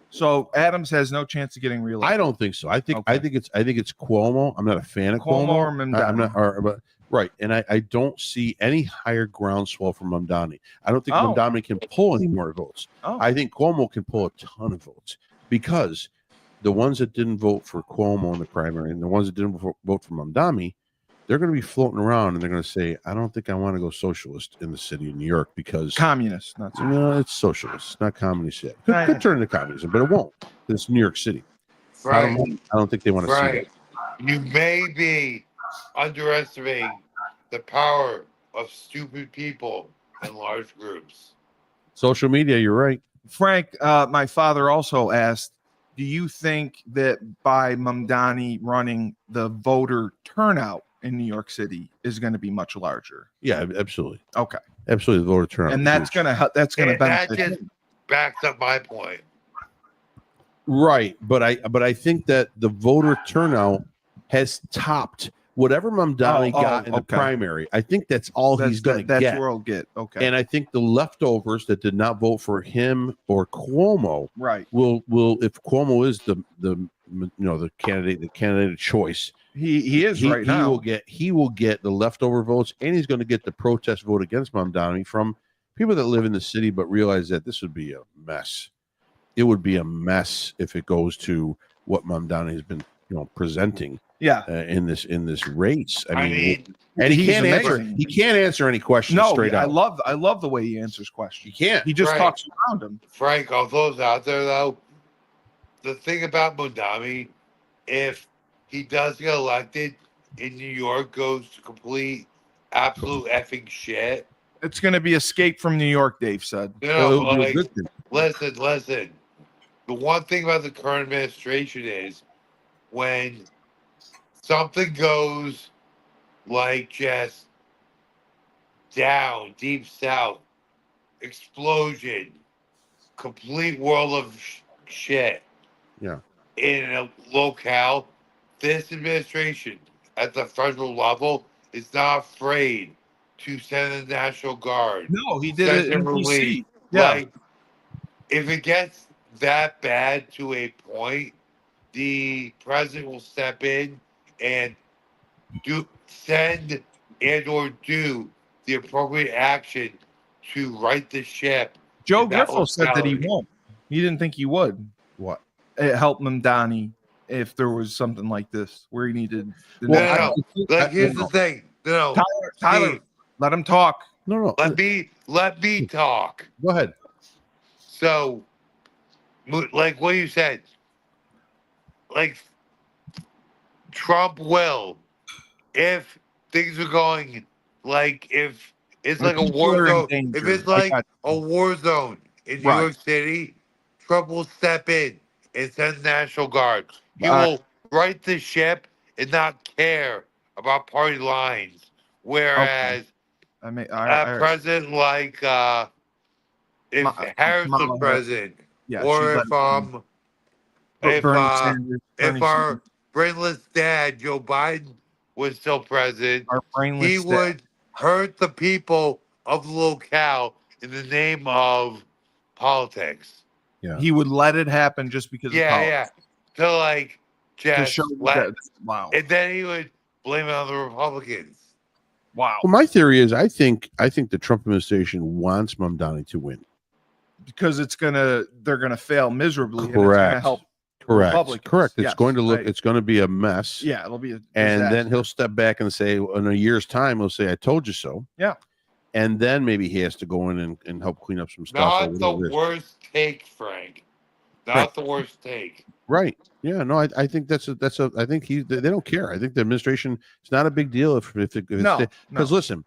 So Adams has no chance of getting reelected. I don't think so. I think it's Cuomo. I'm not a fan of Cuomo. Or Mamdani. I'm not. But right, and I don't see any higher groundswell from Mamdani. I don't think Mamdani can pull any more votes. I think Cuomo can pull a ton of votes because the ones that didn't vote for Cuomo in the primary and the ones that didn't vote for Mamdani, they're going to be floating around and they're going to say, I don't think I want to go socialist in the city of New York because communist, not socialist. No, it's socialist, not communist yet. Could turn into communism, but it won't. It's New York City. Right. I don't think they want to see that. You may be underestimating the power of stupid people in large groups. Social media, you're right. Frank, my father also asked, do you think that by Mamdani running, the voter turnout in New York City is going to be much larger? Yeah, absolutely. Okay. Absolutely, the voter turnout. And that's going to benefit. That just backs up my point. Right, but I think that the voter turnout has topped whatever Mamdani got in the primary. I think that's all he's going to get. That's where he'll get. Okay. And I think the leftovers that did not vote for him or Cuomo, right, will if Cuomo is the candidate of choice. He is right now. He will get the leftover votes, and he's going to get the protest vote against Mamdani from people that live in the city but realize that this would be a mess. It would be a mess if it goes to what Mamdani has been presenting. Yeah, in this race. I mean, and he can't answer any questions straight out. I love the way he answers questions. He can't. He just talks around him. Frank, all those out there though, the thing about Mamdani, if he does get elected in New York, goes to complete absolute effing shit. It's going to be Escape from New York, Dave said. Listen. The one thing about the current administration is when something goes like just down, deep south, explosion, complete world of shit. Yeah. In a locale, this administration at the federal level is not afraid to send the National Guard. No, he did it in DC. Yeah. Like, if it gets that bad to a point, the president will step in and send the appropriate action to right the ship. Joe Griffo said that he won't. He didn't think he would. What? It helped Mamdani if there was something like this where he needed. No. Here's the thing. No, Tyler, let him talk. No. Let me talk. Go ahead. So, like what you said, like Trump will, if things are going like if it's like a war zone, if it's like a war zone in New York City, Trump will step in and send National Guard. He will right the ship and not care about party lines. Whereas a president like if Harris was president, or if our brainless dad Joe Biden was still president, he would hurt the people of the locale in the name of politics. Yeah, he would let it happen just because. Yeah. To like just show wow, and then he would blame it on the Republicans. Wow. Well, my theory is I think the Trump administration wants Mamdani to win. Because they're gonna fail miserably, and it's gonna Correct. help Correct. Republicans. Correct. It's Yes, going to look. right. It's going to be a mess. Yeah, it'll be a And then disaster. he'll step back and say, in a year's time, he'll say, "I told you so." Yeah. And then maybe he has to go in and help clean up some stuff. Not the worst take, Frank. Not Right. the worst take. Right. Yeah. No, I think that's a. I think they don't care. I think the administration. It's not a big deal if it's because listen,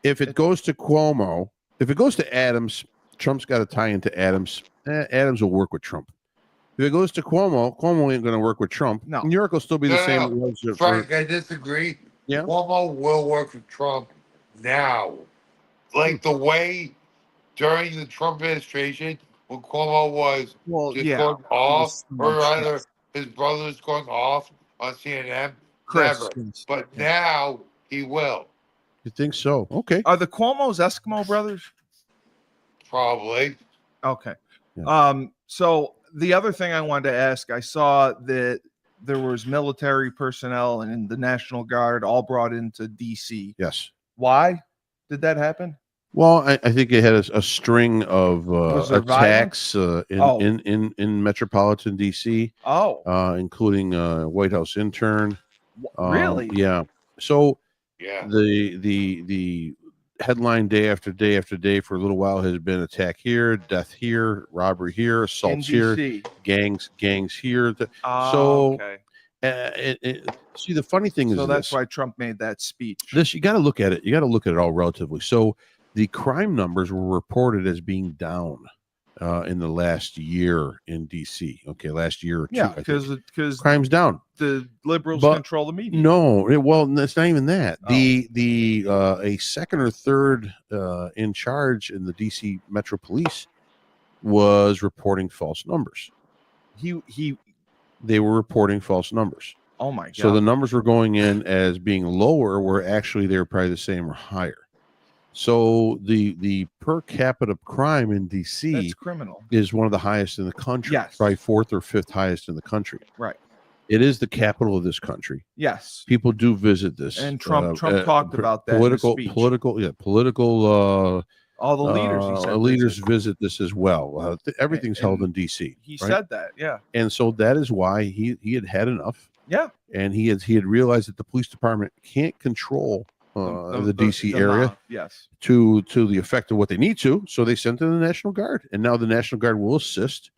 if it goes to Cuomo, if it goes to Adams, Trump's got to tie into Adams. Adams will work with Trump. If it goes to Cuomo, Cuomo ain't going to work with Trump. No. New York will still be the same. It was Frank, I disagree. Yeah. Cuomo will work with Trump now. Like the way during the Trump administration, when Cuomo was going off, or rather his brother was going off on CNN, Chris. never. But now he will. You think so? Okay. Are the Cuomo's Eskimo brothers? Probably. Okay. Yeah. So the other thing I wanted to ask, I saw that there was military personnel and the National Guard all brought into DC. Yes. Why did that happen? Well, I think it had a string of attacks in metropolitan DC. Oh. Including White House intern. Really? Yeah. So yeah, the headline day after day after day for a little while has been attack here, death here, robbery here, assaults here, gangs here. Okay. See, the funny thing is, so that's why Trump made that speech. You got to look at it. You got to look at it all relatively. So the crime numbers were reported as being down in the last year in DC. Okay, last year or two. Yeah, because crime's down. The liberals control the media. No, it's not even that. A second or third in charge in the DC Metro Police was reporting false numbers. They were reporting false numbers. Oh my God! So the numbers were going in as being lower, where actually they were probably the same or higher. So the per capita crime in DC that's criminal. is one of the highest in the country. Yes. Probably fourth or fifth highest in the country. Right. It is the capital of this country. Yes. People do visit this. And Trump talked about that. Political. All the leaders. Leaders visit this as well. Everything's held in DC. He said that. Yeah. And so that is why he had enough. Yeah. And he had realized that the police department can't control the DC area yes, to the effect of what they need to. So they sent in the National Guard, and now the National Guard will assist.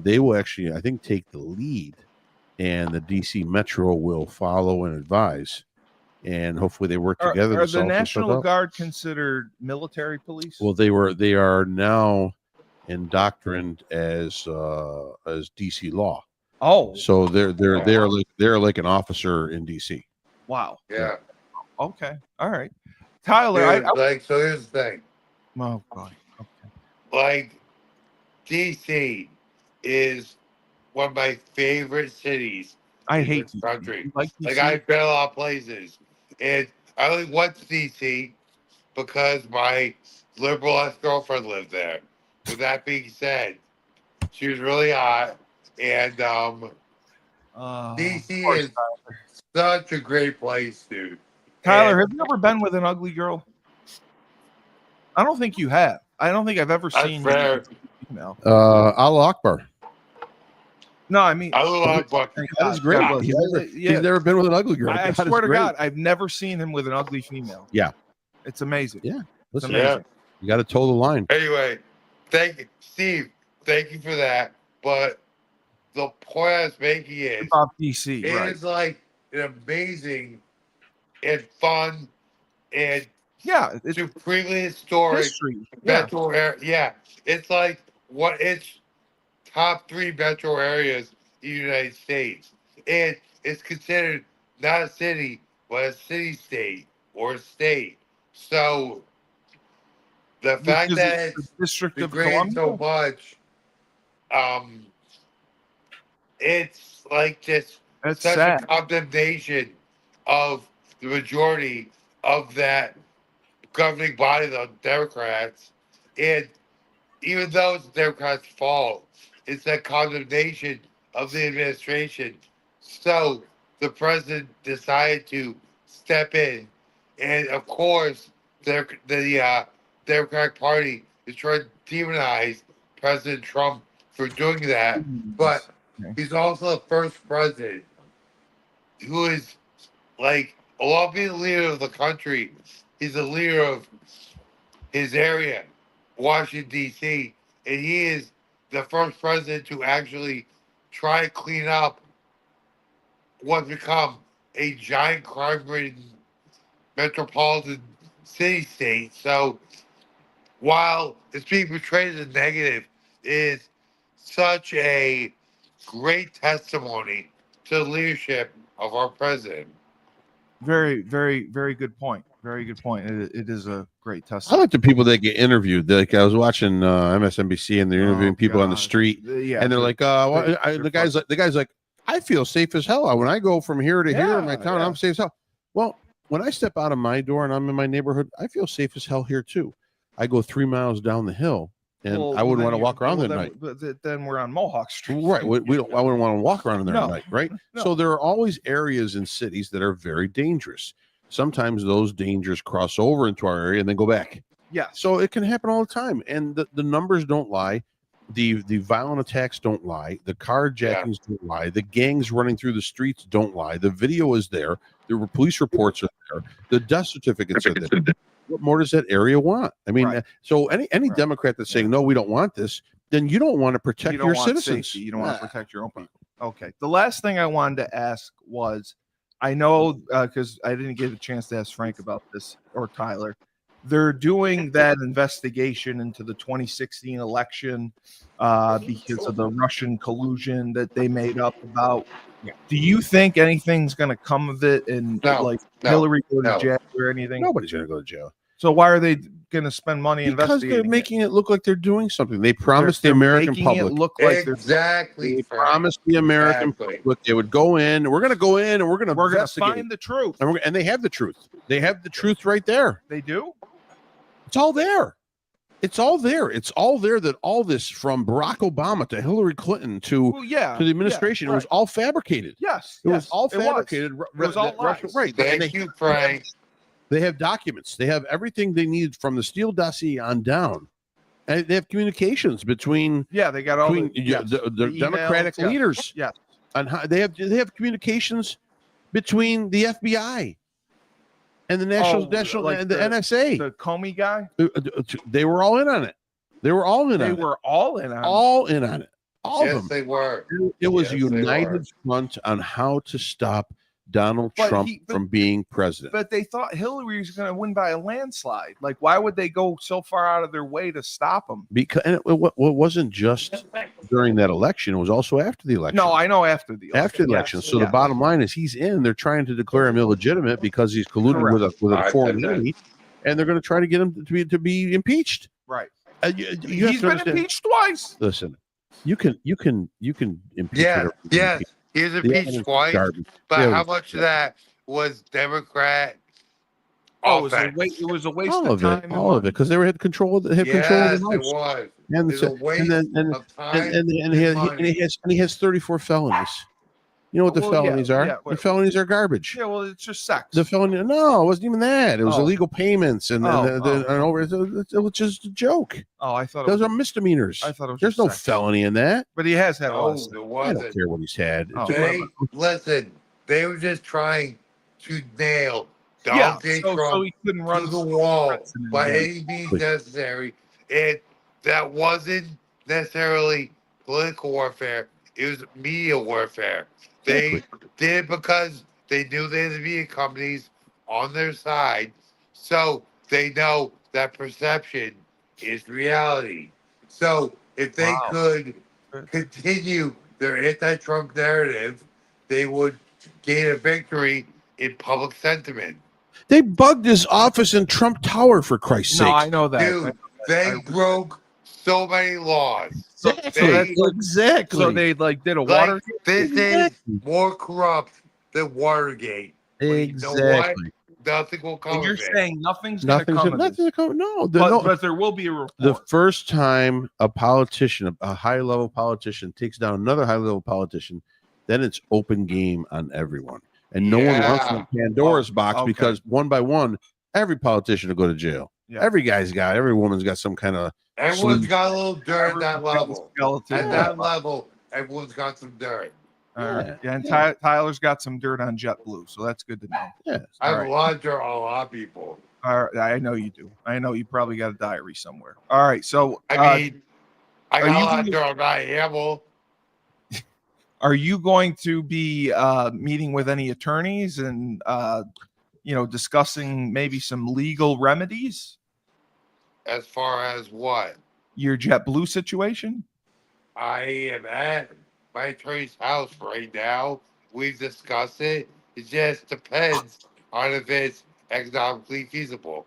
They will actually, I think, take the lead, and the DC Metro will follow and advise, and hopefully they work together. Are the National Guard considered military police? Well, they are now indoctrined as DC law. Oh, so they're like an officer in DC. Wow. Yeah. Okay. All right. Tyler, so here's the thing. Oh God. Okay. Like DC is one of my favorite cities. I hate this country. Like I've been a lot of places. And I only went to DC because my liberal ex-girlfriend lived there. With that being said, she was really hot. And DC is such a great place, dude. Tyler, have you ever been with an ugly girl? I don't think you have. I don't think I've ever seen you with a female. Allah Akbar. No, I mean, Allah Akbar. That is great. He's never been with an ugly girl. I swear to God, I've never seen him with an ugly female. Yeah. It's amazing. Yeah. It's amazing. You got to toe the line. Anyway, thank you, Steve. Thank you for that. But the point I was making is about DC. It is like an amazing and fun and it's supremely historic metro area. Yeah, it's like it's top 3 metro areas in the United States, and it's considered not a city but a city-state or a state. So the fact that it's District of degraded Columbia so much, it's like just such a condemnation of the majority of that governing body, the Democrats. And even though it's the Democrats' fault, it's that condemnation of the administration. So the president decided to step in, and of course, the Democratic Party is trying to demonize President Trump for doing that. But he's also the first president who is like, along being the leader of the country, he's the leader of his area, Washington, D.C., and he is the first president to actually try to clean up what's become a giant crime-ridden metropolitan city-state. So while it's being portrayed as a negative, it is such a great testimony to the leadership of our president. Very, very, very good point. Very good point. It is a great I testimony. like the people that get interviewed. Like I was watching MSNBC, and they're interviewing people on the street, and they're like, the guy's like, I feel safe as hell when I go from here to here in my town. I'm safe as hell. Well, when I step out of my door and I'm in my neighborhood, I feel safe as hell here too. I go 3 miles down the hill, and I wouldn't want to walk around at night. Then we're on Mohawk Street, right? I wouldn't want to walk around in there at night, right? No. So there are always areas in cities that are very dangerous. Sometimes those dangers cross over into our area and then go back. Yeah. So it can happen all the time, and the numbers don't lie. The violent attacks don't lie. The carjackings don't lie. The gangs running through the streets don't lie. The video is there. The police reports are there. The death certificates are there. What more does that area want? I mean, so any Democrat that's saying, no, we don't want this, then you don't want to protect your citizens. Safety. You don't want to protect your own people. Okay. The last thing I wanted to ask was, I know because I didn't get a chance to ask Frank about this or Tyler. They're doing that investigation into the 2016 election because of the Russian collusion that they made up about. Yeah. Do you think anything's going to come of it? And Hillary go to jail or anything? Nobody's going to go to jail. So why are they going to spend money because they're making it look like they're doing something? They promised the American public. It look like exactly. They promised the American public they would go in. We're going to go in and we're going to find the truth. And they have the truth. They have the truth right there. They do. It's all there. It's all there. It's all there that all this from Barack Obama to Hillary Clinton to the administration, it was all fabricated. Yes. It was all fabricated. It was all lies. Right. Thank you, Frank. They have documents. They have everything they need from the Steele dossier on down. And they have communications between they got all the Democratic leaders. Yes. And how they have communications between the FBI and the national and the NSA. The Comey guy. They were all in on it. They were all in on it. They were all in on it. All in on it. All of them. They were. It was a united front on how to stop Donald Trump from being president. But they thought Hillary was going to win by a landslide. Like, why would they go so far out of their way to stop him? Because it wasn't just during that election; it was also after the election. No, I know after the election. After the election. So the bottom line is, he's in. They're trying to declare him illegitimate because he's colluded with a foreign enemy, and they're going to try to get him to be impeached. Right. He's been impeached twice. Listen, you can impeach. Yeah. He was impeached twice, but how much of that was Democrat? Oh, it was a waste of time. All of it, because they had control of the House. It was. And it was a waste of time and he has 34 felonies. You know what the felonies are? Yeah, the felonies are garbage. Yeah, well, it's just sex. The felony? No, it wasn't even that. It was illegal payments and it was just a joke. Oh, I thought those are misdemeanors. I thought it was there's no felony in that. But he has had there wasn't. I don't care what he's had. Listen, they were just trying to nail Donald J. Trump so he couldn't run to the wall by any means necessary. And that wasn't necessarily political warfare. It was media warfare. They did it because they knew they had the media companies on their side. So they know that perception is reality. So if they could continue their anti-Trump narrative, they would gain a victory in public sentiment. They bugged his office in Trump Tower, for Christ's sake. No, I know that. Dude, they broke so many laws. Exactly. So they did a water. This is more corrupt than Watergate. Exactly. You know what? Nothing will come. And you're of it. saying nothing's going to come of this. No, but there will be a report. The first time a politician, a high-level politician, takes down another high-level politician, then it's open game on everyone. and no one wants Yeah. to Pandora's box okay. because one by one, every politician will go to jail. Yeah. Every woman's got some kind of. Everyone's got a little dirt at that Everyone's got a level. skeleton. At that level, everyone's got some dirt. All right. Yeah, and Tyler's got some dirt on JetBlue, so that's good to know. Yeah. I have All right. a lot of dirt on a lot of people. All right. I know you do. I know you probably got a diary somewhere. All right. So, I mean, I are got you a lot of gonna- dirt on Guy Hamill. are you going to be meeting with any attorneys and discussing maybe some legal remedies? As far as what? Your JetBlue situation? I am at my attorney's house right now. We've discussed it. It just depends on if it's economically feasible.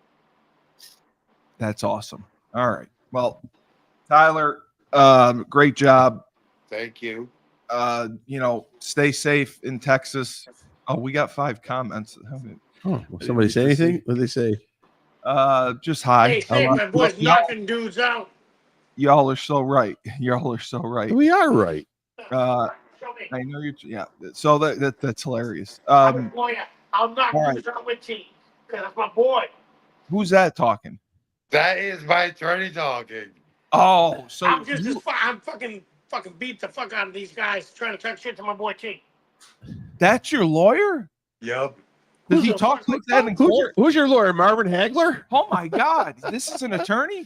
That's awesome. All right. Well, Tyler, great job. Thank you. Stay safe in Texas. Oh, we got 5 comments. Oh, will somebody say anything? What did they say? Just hi. Hey, say my boy's knocking dudes out. Y'all are so right. Y'all are so right. We are right. Show me. I know you. Yeah. So that's hilarious. Boy, I'll knock all right. dudes out with teeth. Because that's my boy. Who's that talking? That is my attorney talking. Oh, so I'm just I'm fucking beat the fuck out of these guys trying to talk shit to my boy T. that's your lawyer? Yup. Does he Who the talk fuck- like that in Who's court? your lawyer, Marvin Hagler? Oh my God! This is an attorney.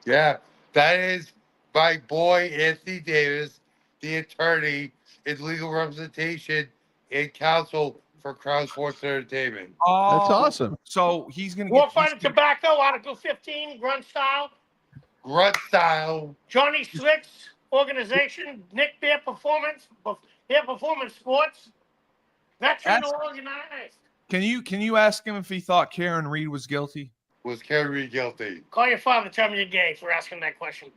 Yeah. That is my boy Anthony Davis, the attorney in legal representation and counsel for Crown Sports Entertainment. Oh, That's awesome. So he's gonna War get. Fighter Tobacco, Article 15, Grunt Style, Grunt style. Johnny Slicks Organization, Nick Bear Performance Sports, Veteran Ask- Organized. Can you ask him if he thought Karen Reed was guilty? Was Karen Reed guilty? Call your father, tell me you're gay for asking that question.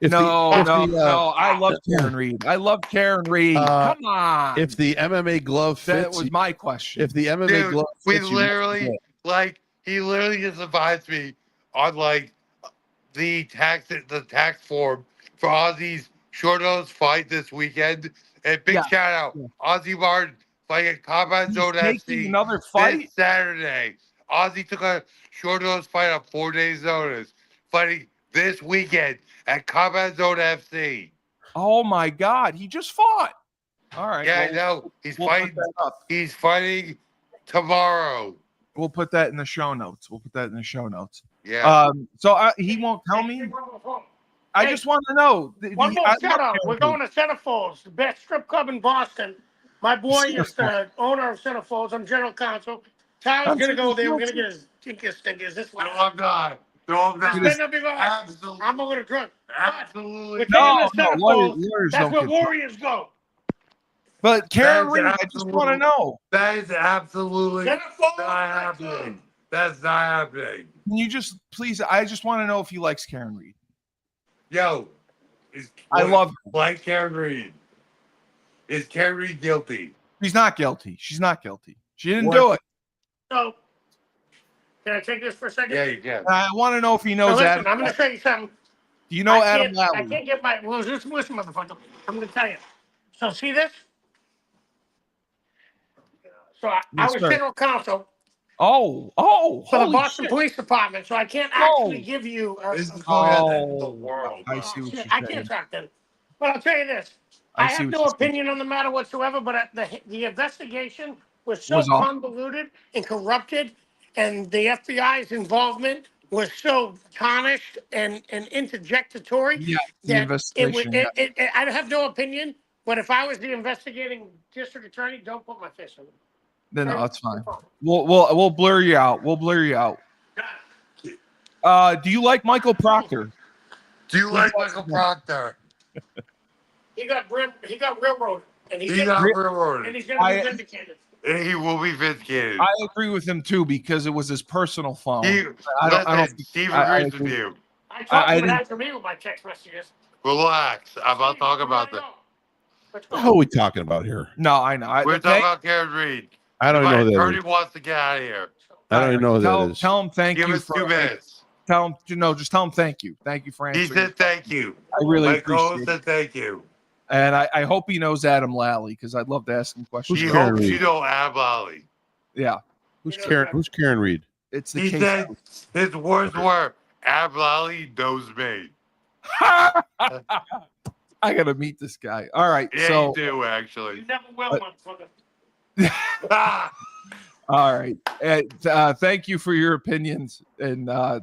No. I love Karen Reed. I love Karen Reed. Uh, Come on. If the MMA glove that fits, was my question. if the MMA Dude, glove we fits, you literally, he literally just advised me on the tax form for Ozzy's short notice fight this weekend. And big Yeah. shout out, Ozzy Martin fighting at Combat He's Zone taking FC another this fight. Saturday. Ozzy took a short notice fight on 4 days' notice, fighting this weekend at Combat Zone FC. Oh my God! He just fought. All right. Yeah, well, I know. He's we'll put fighting. that up. He's fighting tomorrow. We'll put that in the show notes. Yeah. So he won't tell me. I Hey, just want to know. One more I shout love out. We're Karen going to Centerfolds, the best strip club in Boston. My boy is the owner of Centerfolds. I'm general counsel. Tyler's going to go there. We're going to get his ticket stickers. This No, one. I'm not. No, I'm This not. better not be wrong. Absolutely. I'm a little drunk. Absolutely. We're No, taking the lawyers Centerfolds. That's don't where get. Warriors go. But Karen That's Reed, I just want to absolutely- know. That is absolutely not Centerfolds. happening. That's not happening. Can you just please? I just want to know if he likes Karen Reed. Yo, I love her. like Karen Reed. Is Karen Reed guilty? She's not guilty. She's not guilty. She didn't do it. So, can I take this for a second? Yeah, you can. I want to know if he Now knows listen, Adam. I'm going to show you something. Do you know I Adam can't- I Lally? can't get my. Well, just listen, motherfucker. I'm going to tell you. So, see this? So, I Yes, was sir. general counsel Oh, for the holy Boston shit. Police Department, so I can't Oh. actually give you. This is a- going on Oh, the world. I see what shit, you're I saying. can't talk then. But I'll tell you this. I I see have what no you're saying. opinion on the matter whatsoever, but the investigation was so Was off. convoluted and corrupted, and the FBI's involvement was so tarnished and interjectory Yeah, the that investigation. yeah. I have no opinion. But if I was the investigating district attorney, don't put my fist in it. Then no, that's fine. We'll blur you out. We'll blur you out. Do you like Michael Proctor? Do you like Michael Proctor? He got railroaded, and He got railroaded. and he's gonna be I- vindicated. And he will be vindicated. I agree with him too because it was his personal phone. He, I don't listen, Steve I agrees with agree. you. I talked I to him didn't- and to me with my text messages. Relax. I'm not talking about that. Let's What go. the hell are we talking about here? No, I know. We're talking about Karen Reed. I don't My know who that attorney is. wants to get out of here. I don't even know who that is. Tell him thank Give you us for 2 minutes. Tell him just tell him thank you. Thank you for He answering. said thank you. I really My appreciate co-host it. said thank you. And I hope he knows Adam Lally because I'd love to ask him questions. He Karen hopes you Reed? know Ab Lally. Yeah, Who's Karen Reed? it's the He case. said his words were, Ab Lally knows me. I gotta meet this guy. All right, Yeah, so you do, actually. You never will, motherfucker. all right. Thank you for your opinions, and I'll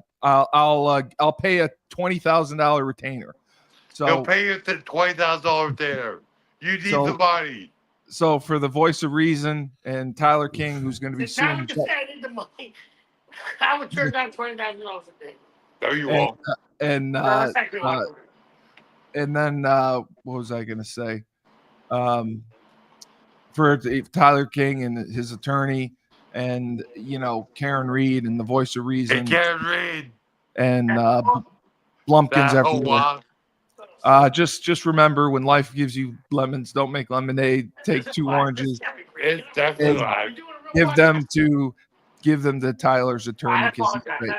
pay a $20,000 retainer. He'll So pay you $20,000 there. You need So- the money. so for the voice of reason and Tyler King, who's going to be It's not suing, what you said, I need the money. I would turn down $20,000 a day. No, you And- won't. and No, that's actually uh, like and then what was I going to say? For Tyler King and his attorney, and Karen Reed and the voice of Hey, reason, Karen Reed. and Blumpkins That everywhere. Hoa. Just remember, when life gives you lemons, don't make lemonade. Take 2 oranges, It's definitely And- live. give them to Tyler's attorney because he's great.